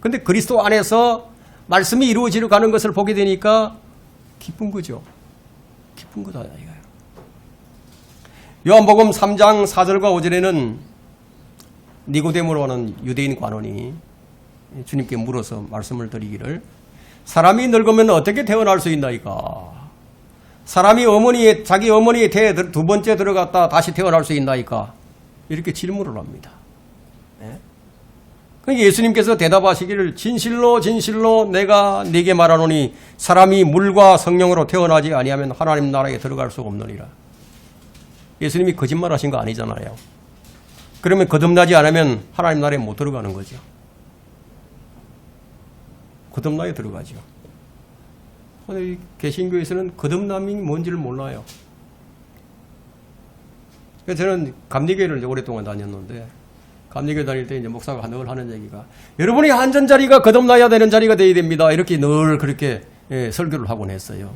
근데 그리스도 안에서 말씀이 이루어지려 가는 것을 보게 되니까 기쁜 거죠. 기쁜 거다 이거예요. 요한복음 3장 4절과 5절에는 니고데모로 하는 유대인 관원이 주님께 물어서 말씀을 드리기를 사람이 늙으면 어떻게 태어날 수 있나이까? 사람이 자기 어머니의 태에 두 번째 들어갔다 다시 태어날 수 있나이까? 이렇게 질문을 합니다. 네? 그러니까 예수님께서 대답하시기를 진실로 진실로 내가 네게 말하노니 사람이 물과 성령으로 태어나지 아니하면 하나님 나라에 들어갈 수 없느니라. 예수님이 거짓말하신 거 아니잖아요. 그러면 거듭나지 않으면 하나님 나라에 못 들어가는 거죠. 거듭나야 들어가죠. 근데 개신교에서는 거듭남이 뭔지를 몰라요. 그래서 저는 감리교회를 오랫동안 다녔는데 감리교회 다닐 때 이제 목사가 늘 하는 얘기가 여러분이 앉은 자리가 거듭나야 되는 자리가 되어야 됩니다. 이렇게 늘 그렇게 설교를 하곤 했어요.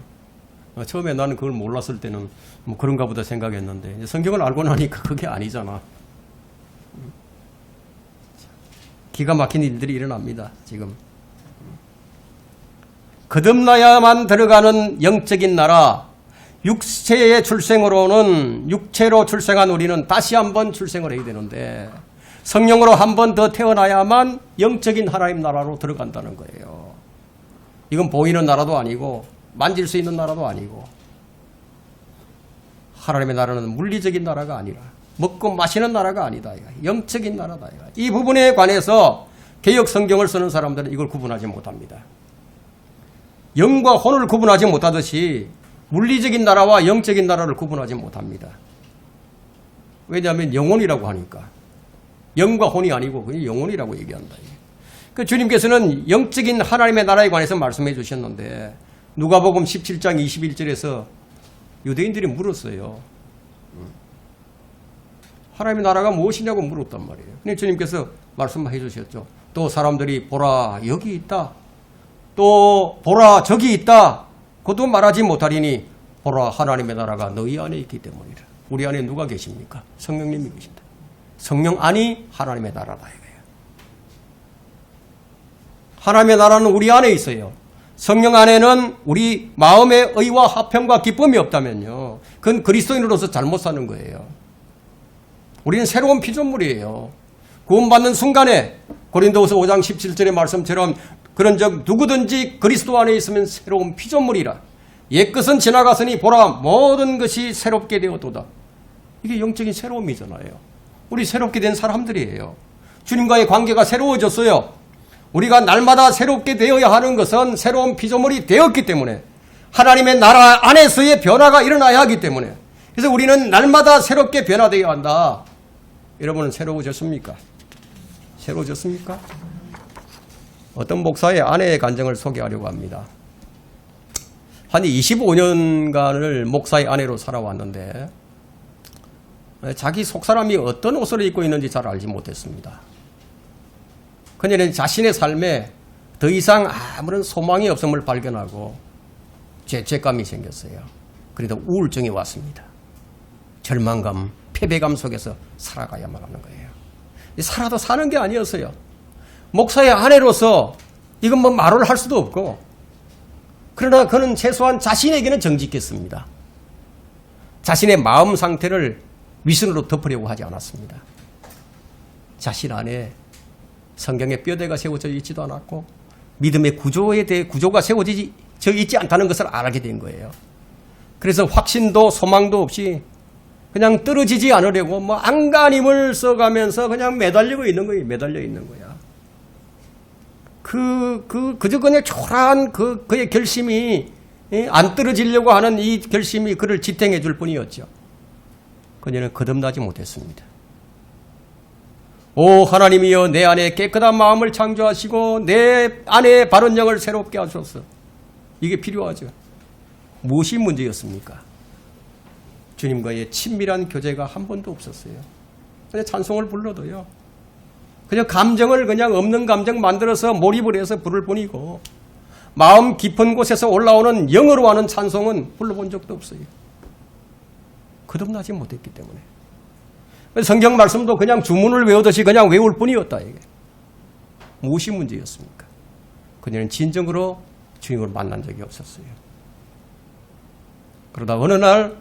처음에 나는 그걸 몰랐을 때는 뭐 그런가 보다 생각했는데 성경을 알고 나니까 그게 아니잖아. 기가 막힌 일들이 일어납니다. 지금. 거듭나야만 들어가는 영적인 나라, 육체의 출생으로는 육체로 출생한 우리는 다시 한번 출생을 해야 되는데 성령으로 한 번 더 태어나야만 영적인 하나님 나라로 들어간다는 거예요. 이건 보이는 나라도 아니고 만질 수 있는 나라도 아니고 하나님의 나라는 물리적인 나라가 아니라 먹고 마시는 나라가 아니다. 영적인 나라다. 이 부분에 관해서 개역 성경을 쓰는 사람들은 이걸 구분하지 못합니다. 영과 혼을 구분하지 못하듯이 물리적인 나라와 영적인 나라를 구분하지 못합니다. 왜냐하면 영혼이라고 하니까. 영과 혼이 아니고 그냥 영혼이라고 얘기한다. 그 주님께서는 영적인 하나님의 나라에 관해서 말씀해 주셨는데 누가복음 17장 21절에서 유대인들이 물었어요. 하나님의 나라가 무엇이냐고 물었단 말이에요. 근데 주님께서 말씀해 주셨죠. 또 사람들이 보라 여기 있다. 또 보라 저기 있다. 그것도 말하지 못하리니 보라 하나님의 나라가 너희 안에 있기 때문이라. 우리 안에 누가 계십니까? 성령님이 계신다. 성령 안이 하나님의 나라다 이거예요. 하나님의 나라는 우리 안에 있어요. 성령 안에는 우리 마음의 의와 화평과 기쁨이 없다면요. 그건 그리스도인으로서 잘못 사는 거예요. 우리는 새로운 피조물이에요. 구원받는 순간에 고린도후서 5장 17절의 말씀처럼 그런 적 누구든지 그리스도 안에 있으면 새로운 피조물이라. 옛것은 지나갔으니 보라 모든 것이 새롭게 되었도다. 이게 영적인 새로움이잖아요. 우리 새롭게 된 사람들이에요. 주님과의 관계가 새로워졌어요. 우리가 날마다 새롭게 되어야 하는 것은 새로운 피조물이 되었기 때문에 하나님의 나라 안에서의 변화가 일어나야 하기 때문에 그래서 우리는 날마다 새롭게 변화되어야 한다. 여러분은 새로워졌습니까? 새로워졌습니까? 어떤 목사의 아내의 간증을 소개하려고 합니다. 한 25년간을 목사의 아내로 살아왔는데 자기 속사람이 어떤 옷을 입고 있는지 잘 알지 못했습니다. 그녀는 자신의 삶에 더 이상 아무런 소망이 없음을 발견하고 죄책감이 생겼어요. 그래도 우울증이 왔습니다. 절망감, 패배감 속에서 살아가야만 하는 거예요. 살아도 사는 게 아니었어요. 목사의 아내로서 이건 뭐 말을 할 수도 없고 그러나 그는 최소한 자신에게는 정직했습니다. 자신의 마음 상태를 위선으로 덮으려고 하지 않았습니다. 자신 안에 성경의 뼈대가 세워져 있지도 않았고 믿음의 구조에 대해 구조가 세워져 있지 않다는 것을 알게 된 거예요. 그래서 확신도 소망도 없이 그냥 떨어지지 않으려고 뭐 안간힘을 써가면서 그냥 매달리고 있는 거예요. 매달려 있는 거야. 그저 그냥 초라한 그의 결심이 안 떨어지려고 하는 이 결심이 그를 지탱해 줄 뿐이었죠. 그녀는 거듭나지 못했습니다. 오 하나님이여 내 안에 깨끗한 마음을 창조하시고 내 안에 바른 영을 새롭게 하소서. 이게 필요하죠. 무엇이 문제였습니까? 주님과의 친밀한 교제가 한 번도 없었어요. 그냥 찬송을 불러도요. 그냥 감정을 그냥 없는 감정 만들어서 몰입을 해서 부를 뿐이고 마음 깊은 곳에서 올라오는 영어로 하는 찬송은 불러본 적도 없어요. 거듭나지 못했기 때문에. 성경 말씀도 그냥 주문을 외우듯이 그냥 외울 뿐이었다. 이게. 무엇이 문제였습니까? 그녀는 진정으로 주님을 만난 적이 없었어요. 그러다 어느 날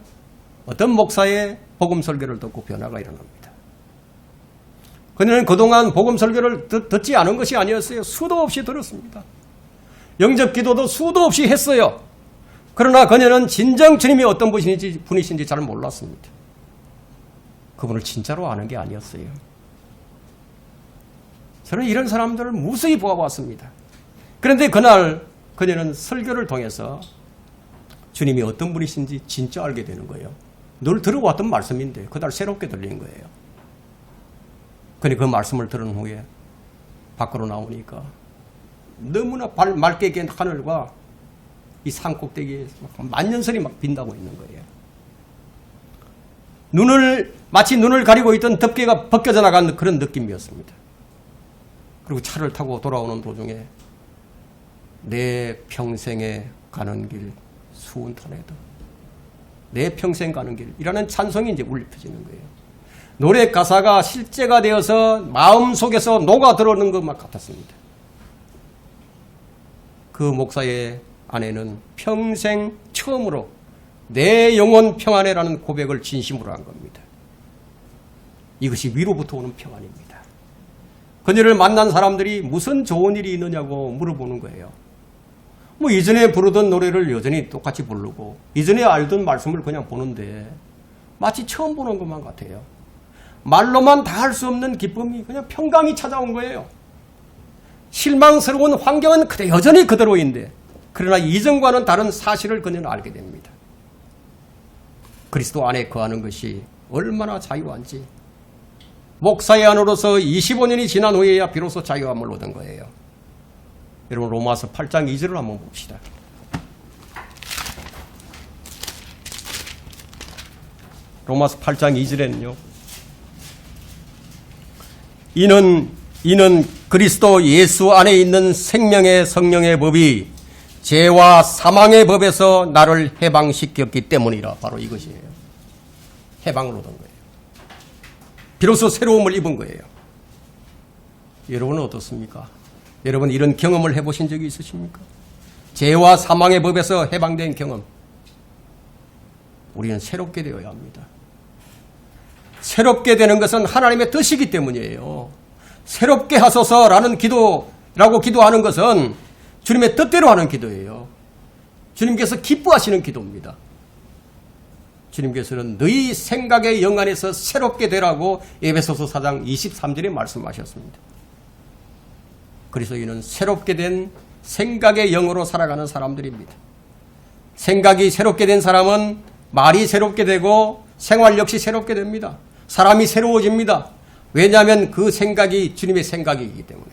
어떤 목사의 복음 설교를 듣고 변화가 일어납니다. 그녀는 그동안 복음 설교를 듣지 않은 것이 아니었어요. 수도 없이 들었습니다. 영접 기도도 수도 없이 했어요. 그러나 그녀는 진정 주님이 어떤 분이신지 잘 몰랐습니다. 그분을 진짜로 아는 게 아니었어요. 저는 이런 사람들을 무수히 보아왔습니다. 그런데 그날 그녀는 설교를 통해서 주님이 어떤 분이신지 진짜 알게 되는 거예요. 늘 들어왔던 말씀인데 그날 새롭게 들린 거예요. 그런데 그 말씀을 들은 후에 밖으로 나오니까 너무나 맑게 갠 하늘과 이 산꼭대기에 만년설이 막 빈다고 있는 거예요. 마치 눈을 가리고 있던 덮개가 벗겨져 나간 그런 느낌이었습니다. 그리고 차를 타고 돌아오는 도중에 내 평생에 가는 길 수운탄에도 내 평생 가는 길이라는 찬송이 이제 울려 퍼지는 거예요. 노래 가사가 실제가 되어서 마음속에서 녹아 들어오는 것만 같았습니다. 그 목사의 아내는 평생 처음으로 내 영혼 평안해라는 고백을 진심으로 한 겁니다. 이것이 위로부터 오는 평안입니다. 그녀를 만난 사람들이 무슨 좋은 일이 있느냐고 물어보는 거예요. 뭐 이전에 부르던 노래를 여전히 똑같이 부르고 이전에 알던 말씀을 그냥 보는데 마치 처음 보는 것만 같아요. 말로만 다 할 수 없는 기쁨이 그냥 평강이 찾아온 거예요. 실망스러운 환경은 여전히 그대로인데 그러나 이전과는 다른 사실을 그녀는 알게 됩니다. 그리스도 안에 거하는 것이 얼마나 자유한지 목사의 안으로서 25년이 지난 후에야 비로소 자유함을 얻은 거예요. 여러분 로마서 8장 2절을 한번 봅시다. 로마서 8장 2절에는요. 이는 그리스도 예수 안에 있는 생명의 성령의 법이 죄와 사망의 법에서 나를 해방시켰기 때문이라. 바로 이것이에요. 해방을 얻은 거예요. 비로소 새로움을 입은 거예요. 여러분은 어떻습니까? 여러분 이런 경험을 해보신 적이 있으십니까? 죄와 사망의 법에서 해방된 경험. 우리는 새롭게 되어야 합니다. 새롭게 되는 것은 하나님의 뜻이기 때문이에요. 새롭게 하소서라는 기도라고 기도하는 것은 주님의 뜻대로 하는 기도예요. 주님께서 기뻐하시는 기도입니다. 주님께서는 너희 생각의 영 안에서 새롭게 되라고 에베소서 4장 23절에 말씀하셨습니다. 그리스도인은 새롭게 된 생각의 영으로 살아가는 사람들입니다. 생각이 새롭게 된 사람은 말이 새롭게 되고 생활 역시 새롭게 됩니다. 사람이 새로워집니다. 왜냐하면 그 생각이 주님의 생각이기 때문에.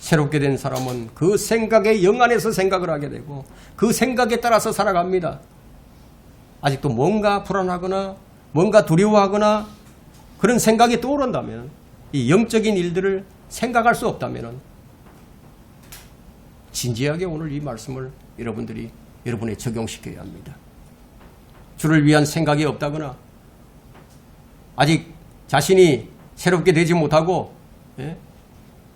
새롭게 된 사람은 그 생각의 영 안에서 생각을 하게 되고 그 생각에 따라서 살아갑니다. 아직도 뭔가 불안하거나 뭔가 두려워하거나 그런 생각이 떠오른다면 이 영적인 일들을 생각할 수 없다면 진지하게 오늘 이 말씀을 여러분에 적용시켜야 합니다. 주를 위한 생각이 없다거나 아직 자신이 새롭게 되지 못하고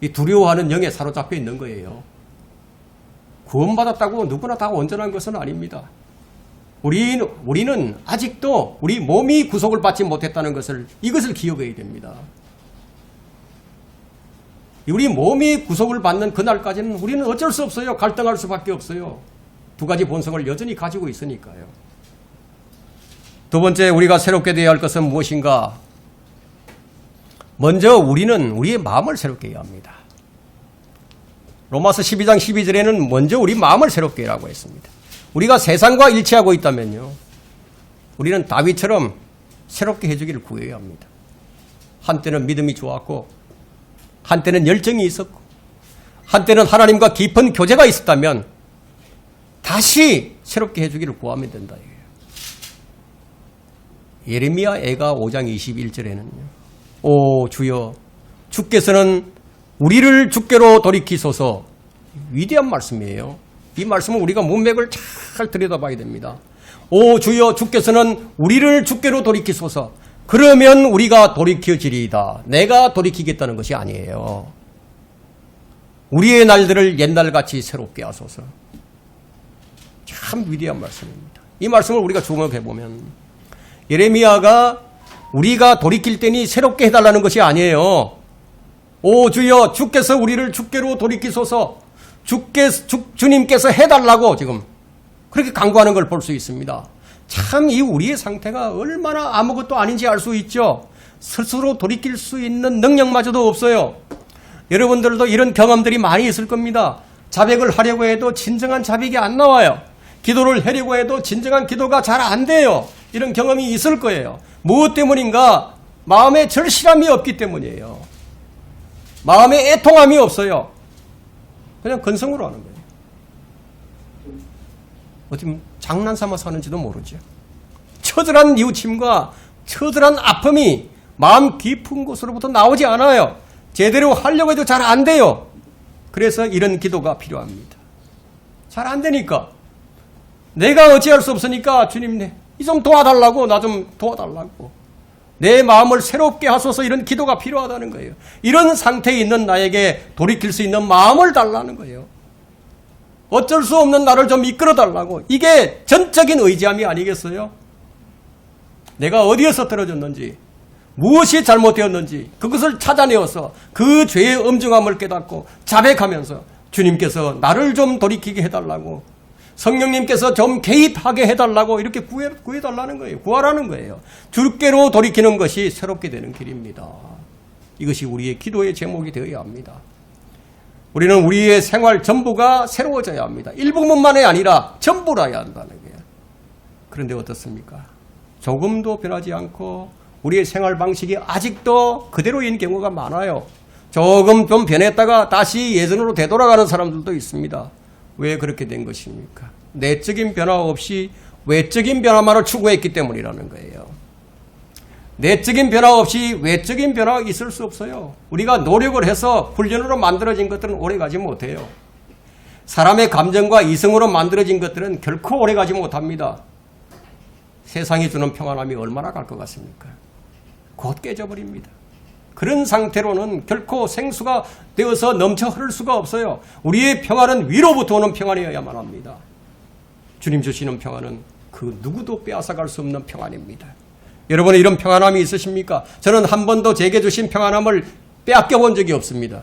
이 두려워하는 영에 사로잡혀 있는 거예요. 구원받았다고 누구나 다 온전한 것은 아닙니다. 우리는 아직도 우리 몸이 구속을 받지 못했다는 이것을 기억해야 됩니다. 우리 몸이 구속을 받는 그날까지는 우리는 어쩔 수 없어요. 갈등할 수밖에 없어요. 두 가지 본성을 여전히 가지고 있으니까요. 두 번째 우리가 새롭게 되어야 할 것은 무엇인가? 먼저 우리는 우리의 마음을 새롭게 해야 합니다. 로마서 12장 12절에는 먼저 우리 마음을 새롭게 하라고 했습니다. 우리가 세상과 일치하고 있다면요. 우리는 다윗처럼 새롭게 해주기를 구해야 합니다. 한때는 믿음이 좋았고 한때는 열정이 있었고 한때는 하나님과 깊은 교제가 있었다면 다시 새롭게 해주기를 구하면 된다. 예레미야 애가 5장 21절에는요. 오 주여 주께서는 우리를 주께로 돌이키소서. 위대한 말씀이에요. 이 말씀은 우리가 문맥을 잘 들여다봐야 됩니다. 오 주여 주께서는 우리를 주께로 돌이키소서. 그러면 우리가 돌이켜지리이다. 내가 돌이키겠다는 것이 아니에요. 우리의 날들을 옛날같이 새롭게 하소서. 참 위대한 말씀입니다. 이 말씀을 우리가 주목해보면 예레미야가 우리가 돌이킬 때니 새롭게 해달라는 것이 아니에요. 오 주여 주께서 우리를 주께로 돌이키소서. 주님께서 해달라고 지금 그렇게 간구하는 걸 볼 수 있습니다. 참 이 우리의 상태가 얼마나 아무것도 아닌지 알 수 있죠. 스스로 돌이킬 수 있는 능력마저도 없어요. 여러분들도 이런 경험들이 많이 있을 겁니다. 자백을 하려고 해도 진정한 자백이 안 나와요. 기도를 하려고 해도 진정한 기도가 잘 안 돼요. 이런 경험이 있을 거예요. 무엇 때문인가? 마음에 절실함이 없기 때문이에요. 마음에 애통함이 없어요. 그냥 근성으로 하는 거예요. 어쩌면 장난삼아서 하는지도 모르죠. 처절한 뉘우침과 처절한 아픔이 마음 깊은 곳으로부터 나오지 않아요. 제대로 하려고 해도 잘 안 돼요. 그래서 이런 기도가 필요합니다. 잘 안 되니까 내가 어찌할 수 없으니까 주님 이 좀 도와달라고, 나 좀 도와달라고, 내 마음을 새롭게 하소서, 이런 기도가 필요하다는 거예요. 이런 상태에 있는 나에게 돌이킬 수 있는 마음을 달라는 거예요. 어쩔 수 없는 나를 좀 이끌어 달라고. 이게 전적인 의지함이 아니겠어요? 내가 어디에서 떨어졌는지, 무엇이 잘못되었는지 그것을 찾아내어서 그 죄의 엄중함을 깨닫고 자백하면서 주님께서 나를 좀 돌이키게 해달라고, 성령님께서 좀 개입하게 해달라고 이렇게 구해달라는 거예요. 구하라는 거예요. 주께로 돌이키는 것이 새롭게 되는 길입니다. 이것이 우리의 기도의 제목이 되어야 합니다. 우리는 우리의 생활 전부가 새로워져야 합니다. 일부분만이 아니라 전부라야 한다는 거예요. 그런데 어떻습니까? 조금도 변하지 않고 우리의 생활 방식이 아직도 그대로인 경우가 많아요. 조금 좀 변했다가 다시 예전으로 되돌아가는 사람들도 있습니다. 왜 그렇게 된 것입니까? 내적인 변화 없이 외적인 변화만을 추구했기 때문이라는 거예요. 내적인 변화 없이 외적인 변화가 있을 수 없어요. 우리가 노력을 해서 훈련으로 만들어진 것들은 오래가지 못해요. 사람의 감정과 이성으로 만들어진 것들은 결코 오래가지 못합니다. 세상이 주는 평안함이 얼마나 갈 것 같습니까? 곧 깨져버립니다. 그런 상태로는 결코 생수가 되어서 넘쳐 흐를 수가 없어요. 우리의 평안은 위로부터 오는 평안이어야만 합니다. 주님 주시는 평안은 그 누구도 빼앗아갈 수 없는 평안입니다. 여러분의 이런 평안함이 있으십니까? 저는 한 번도 제게 주신 평안함을 빼앗겨 본 적이 없습니다.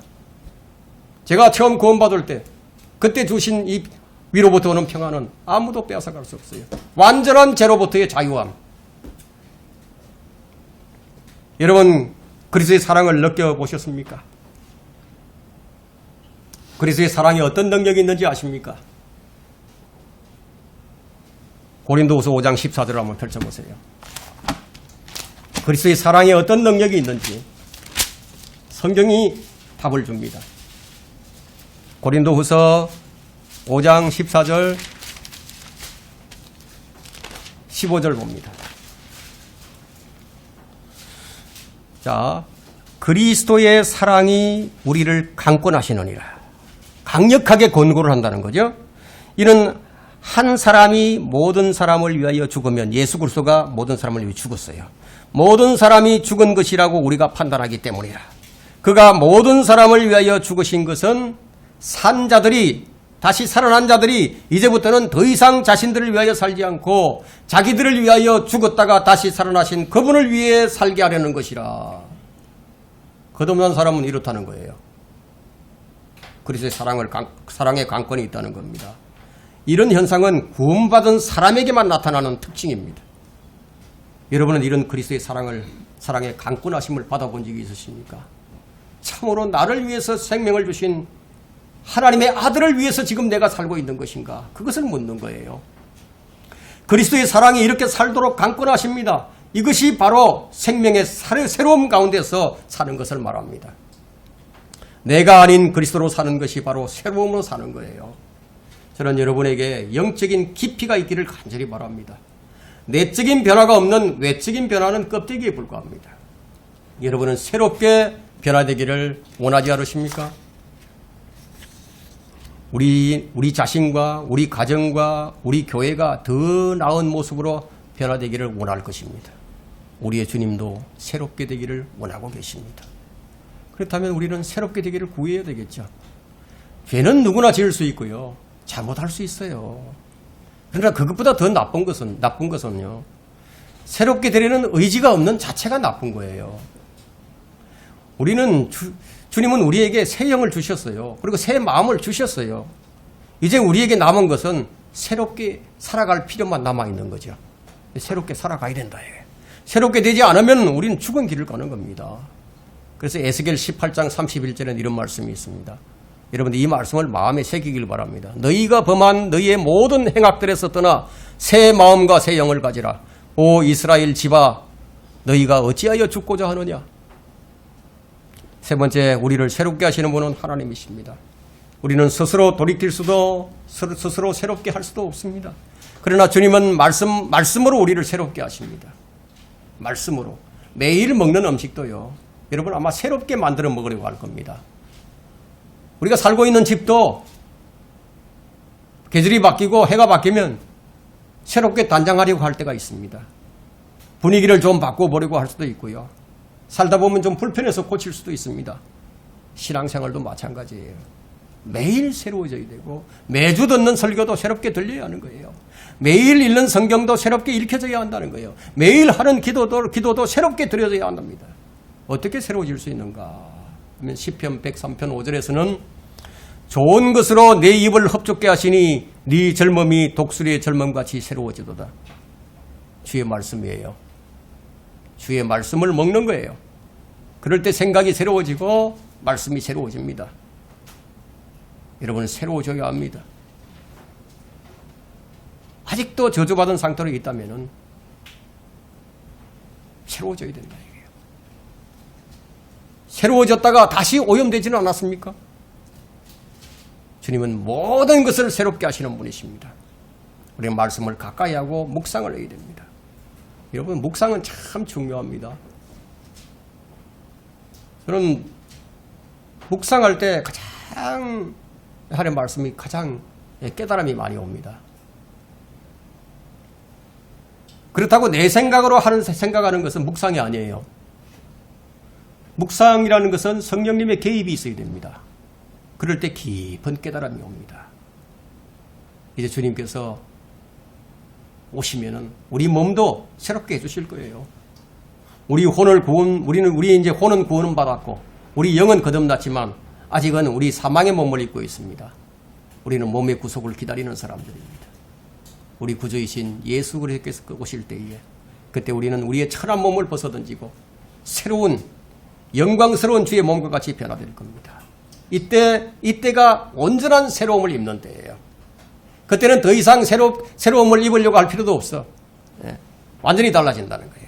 제가 처음 구원받을 때 그때 주신 이 위로부터 오는 평안은 아무도 빼앗아갈 수 없어요. 완전한 죄로부터의 자유함. 여러분 그리스도의 사랑을 느껴보셨습니까? 그리스도의 사랑에 어떤 능력이 있는지 아십니까? 고린도후서 5장 14절을 한번 펼쳐보세요. 그리스도의 사랑에 어떤 능력이 있는지 성경이 답을 줍니다. 고린도후서 5장 14절 15절 봅니다. 자, 그리스도의 사랑이 우리를 강권하시느니라. 강력하게 권고를 한다는 거죠. 이는 한 사람이 모든 사람을 위하여 죽으면 예수 그리스도가 모든 사람을 위해 죽었어요. 모든 사람이 죽은 것이라고 우리가 판단하기 때문이라. 그가 모든 사람을 위하여 죽으신 것은 산 자들이 다시 살아난 자들이 이제부터는 더 이상 자신들을 위하여 살지 않고 자기들을 위하여 죽었다가 다시 살아나신 그분을 위해 살게 하려는 것이라. 거듭난 사람은 이렇다는 거예요. 그리스도의 사랑의 강권이 있다는 겁니다. 이런 현상은 구원받은 사람에게만 나타나는 특징입니다. 여러분은 이런 그리스도의 사랑의 강권하심을 받아본 적이 있으십니까? 참으로 나를 위해서 생명을 주신 하나님의 아들을 위해서 지금 내가 살고 있는 것인가? 그것을 묻는 거예요. 그리스도의 사랑이 이렇게 살도록 강권하십니다. 이것이 바로 생명의 새로움 가운데서 사는 것을 말합니다. 내가 아닌 그리스도로 사는 것이 바로 새로움으로 사는 거예요. 저는 여러분에게 영적인 깊이가 있기를 간절히 바랍니다. 내적인 변화가 없는 외적인 변화는 껍데기에 불과합니다. 여러분은 새롭게 변화되기를 원하지 않으십니까? 우리 자신과 우리 가정과 우리 교회가 더 나은 모습으로 변화되기를 원할 것입니다. 우리의 주님도 새롭게 되기를 원하고 계십니다. 그렇다면 우리는 새롭게 되기를 구해야 되겠죠. 죄는 누구나 지을 수 있고요. 잘못할 수 있어요. 그러나 그것보다 더 나쁜 것은요. 새롭게 되려는 의지가 없는 자체가 나쁜 거예요. 주님은 우리에게 새 영을 주셨어요. 그리고 새 마음을 주셨어요. 이제 우리에게 남은 것은 새롭게 살아갈 필요만 남아있는 거죠. 새롭게 살아가야 된다. 새롭게 되지 않으면 우리는 죽은 길을 가는 겁니다. 그래서 에스겔 18장 31절에는 이런 말씀이 있습니다. 여러분들 이 말씀을 마음에 새기길 바랍니다. 너희가 범한 너희의 모든 행악들에서 떠나 새 마음과 새 영을 가지라. 오 이스라엘 집아 너희가 어찌하여 죽고자 하느냐. 세 번째, 우리를 새롭게 하시는 분은 하나님이십니다. 우리는 스스로 돌이킬 수도 스스로 새롭게 할 수도 없습니다. 그러나 주님은 말씀으로 우리를 새롭게 하십니다. 말씀으로. 매일 먹는 음식도요. 여러분 아마 새롭게 만들어 먹으려고 할 겁니다. 우리가 살고 있는 집도 계절이 바뀌고 해가 바뀌면 새롭게 단장하려고 할 때가 있습니다. 분위기를 좀 바꿔보려고 할 수도 있고요. 살다 보면 좀 불편해서 고칠 수도 있습니다. 신앙생활도 마찬가지예요. 매일 새로워져야 되고 매주 듣는 설교도 새롭게 들려야 하는 거예요. 매일 읽는 성경도 새롭게 읽혀져야 한다는 거예요. 매일 하는 기도도 새롭게 드려져야 한답니다. 어떻게 새로워질 수 있는가 하면 시편 103편 5절에서는 좋은 것으로 내 입을 흡족게 하시니 네 젊음이 독수리의 젊음같이 새로워지도다. 주의 말씀이에요. 주의 말씀을 먹는 거예요. 그럴 때 생각이 새로워지고 말씀이 새로워집니다. 여러분은 새로워져야 합니다. 아직도 저주받은 상태로 있다면 새로워져야 된다 이거예요. 새로워졌다가 다시 오염되지는 않았습니까? 주님은 모든 것을 새롭게 하시는 분이십니다. 우리는 말씀을 가까이 하고 묵상을 해야 됩니다. 여러분, 묵상은 참 중요합니다. 저는 묵상할 때 가장 하나님의 말씀이 가장 깨달음이 많이 옵니다. 그렇다고 내 생각으로 생각하는 것은 묵상이 아니에요. 묵상이라는 것은 성령님의 개입이 있어야 됩니다. 그럴 때 깊은 깨달음이 옵니다. 이제 주님께서 오시면은 우리 몸도 새롭게 해주실 거예요. 우리 이제 혼은 구원은 받았고, 우리 영은 거듭났지만, 아직은 우리 사망의 몸을 입고 있습니다. 우리는 몸의 구속을 기다리는 사람들입니다. 우리 구주이신 예수 그리스도께서 오실 때에, 그때 우리는 우리의 천한 몸을 벗어던지고, 새로운, 영광스러운 주의 몸과 같이 변화될 겁니다. 이때가 온전한 새로움을 입는 때예요. 그때는 더 이상 새로움을 입으려고 할 필요도 없어. 완전히 달라진다는 거예요.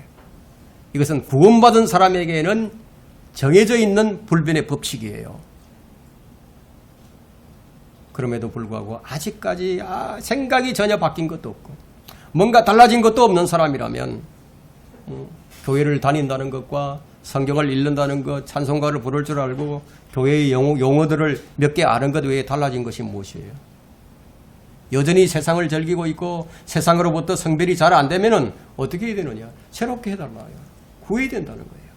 이것은 구원받은 사람에게는 정해져 있는 불변의 법칙이에요. 그럼에도 불구하고 아직까지 생각이 전혀 바뀐 것도 없고 뭔가 달라진 것도 없는 사람이라면 교회를 다닌다는 것과 성경을 읽는다는 것, 찬송가를 부를 줄 알고 교회의 용어들을 몇 개 아는 것 외에 달라진 것이 무엇이에요? 여전히 세상을 즐기고 있고 세상으로부터 성별이 잘 안 되면은 어떻게 해야 되느냐? 새롭게 해달라요. 구해야 된다는 거예요.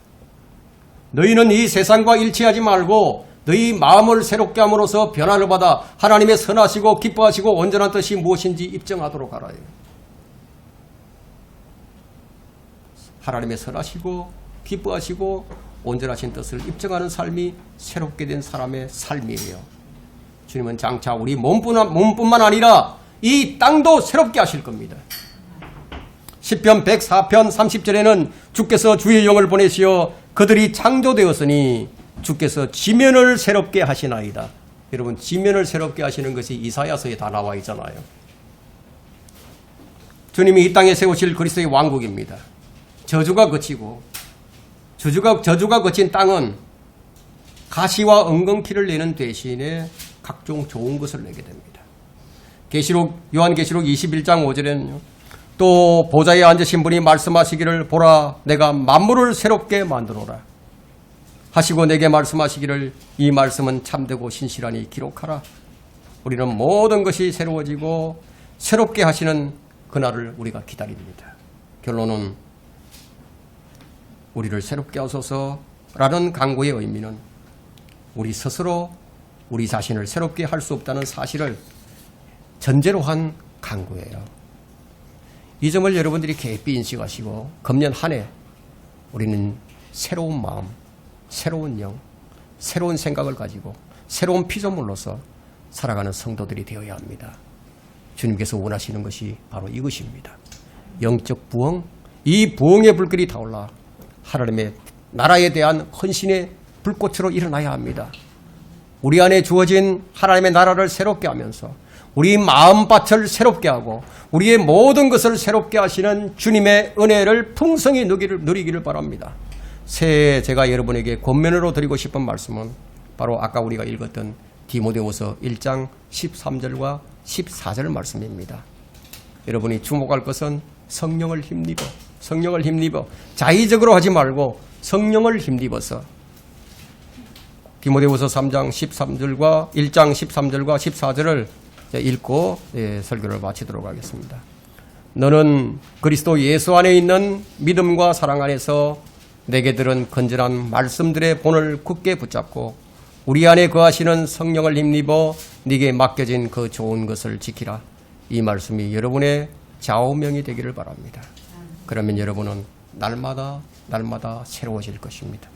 너희는 이 세상과 일치하지 말고 너희 마음을 새롭게 함으로써 변화를 받아 하나님의 선하시고 기뻐하시고 온전한 뜻이 무엇인지 입증하도록 하라요. 하나님의 선하시고 기뻐하시고 온전하신 뜻을 입증하는 삶이 새롭게 된 사람의 삶이에요. 주님은 장차 우리 몸뿐만 아니라 이 땅도 새롭게 하실 겁니다. 시편 104편 30절에는 주께서 주의 영을 보내시어 그들이 창조되었으니 주께서 지면을 새롭게 하시나이다. 여러분, 지면을 새롭게 하시는 것이 이사야서에 다 나와 있잖아요. 주님이 이 땅에 세우실 그리스도의 왕국입니다. 저주가 그치고 저주가 그친 땅은 가시와 엉겅퀴를 내는 대신에 각종 좋은 것을 내게 됩니다. 요한계시록 21장 5절에는요. 또 보좌에 앉으신 분이 말씀하시기를 보라 내가 만물을 새롭게 만드노라 하시고 내게 말씀하시기를 이 말씀은 참되고 신실하니 기록하라. 우리는 모든 것이 새로워지고 새롭게 하시는 그날을 우리가 기다립니다. 결론은 우리를 새롭게 하소서라는 간구의 의미는 우리 스스로 우리 자신을 새롭게 할 수 없다는 사실을 전제로 한 간구예요. 이 점을 여러분들이 깊이 인식하시고 금년 한 해 우리는 새로운 마음, 새로운 영, 새로운 생각을 가지고 새로운 피조물로서 살아가는 성도들이 되어야 합니다. 주님께서 원하시는 것이 바로 이것입니다. 영적 부흥, 이 부흥의 불길이 타올라 하나님의 나라에 대한 헌신의 불꽃으로 일어나야 합니다. 우리 안에 주어진 하나님의 나라를 새롭게 하면서 우리 마음밭을 새롭게 하고 우리의 모든 것을 새롭게 하시는 주님의 은혜를 풍성히 누리기를 바랍니다. 새해 제가 여러분에게 권면으로 드리고 싶은 말씀은 바로 아까 우리가 읽었던 디모데후서 1장 13절과 14절 말씀입니다. 여러분이 주목할 것은 성령을 힘입어 자의적으로 하지 말고 성령을 힘입어서 디모데후서 3장 13절과 1장 13절과 14절을 읽고 설교를 마치도록 하겠습니다. 너는 그리스도 예수 안에 있는 믿음과 사랑 안에서 내게 들은 건전한 말씀들의 본을 굳게 붙잡고 우리 안에 거하시는 성령을 힘입어 네게 맡겨진 그 좋은 것을 지키라. 이 말씀이 여러분의 좌우명이 되기를 바랍니다. 그러면 여러분은 날마다 새로워질 것입니다.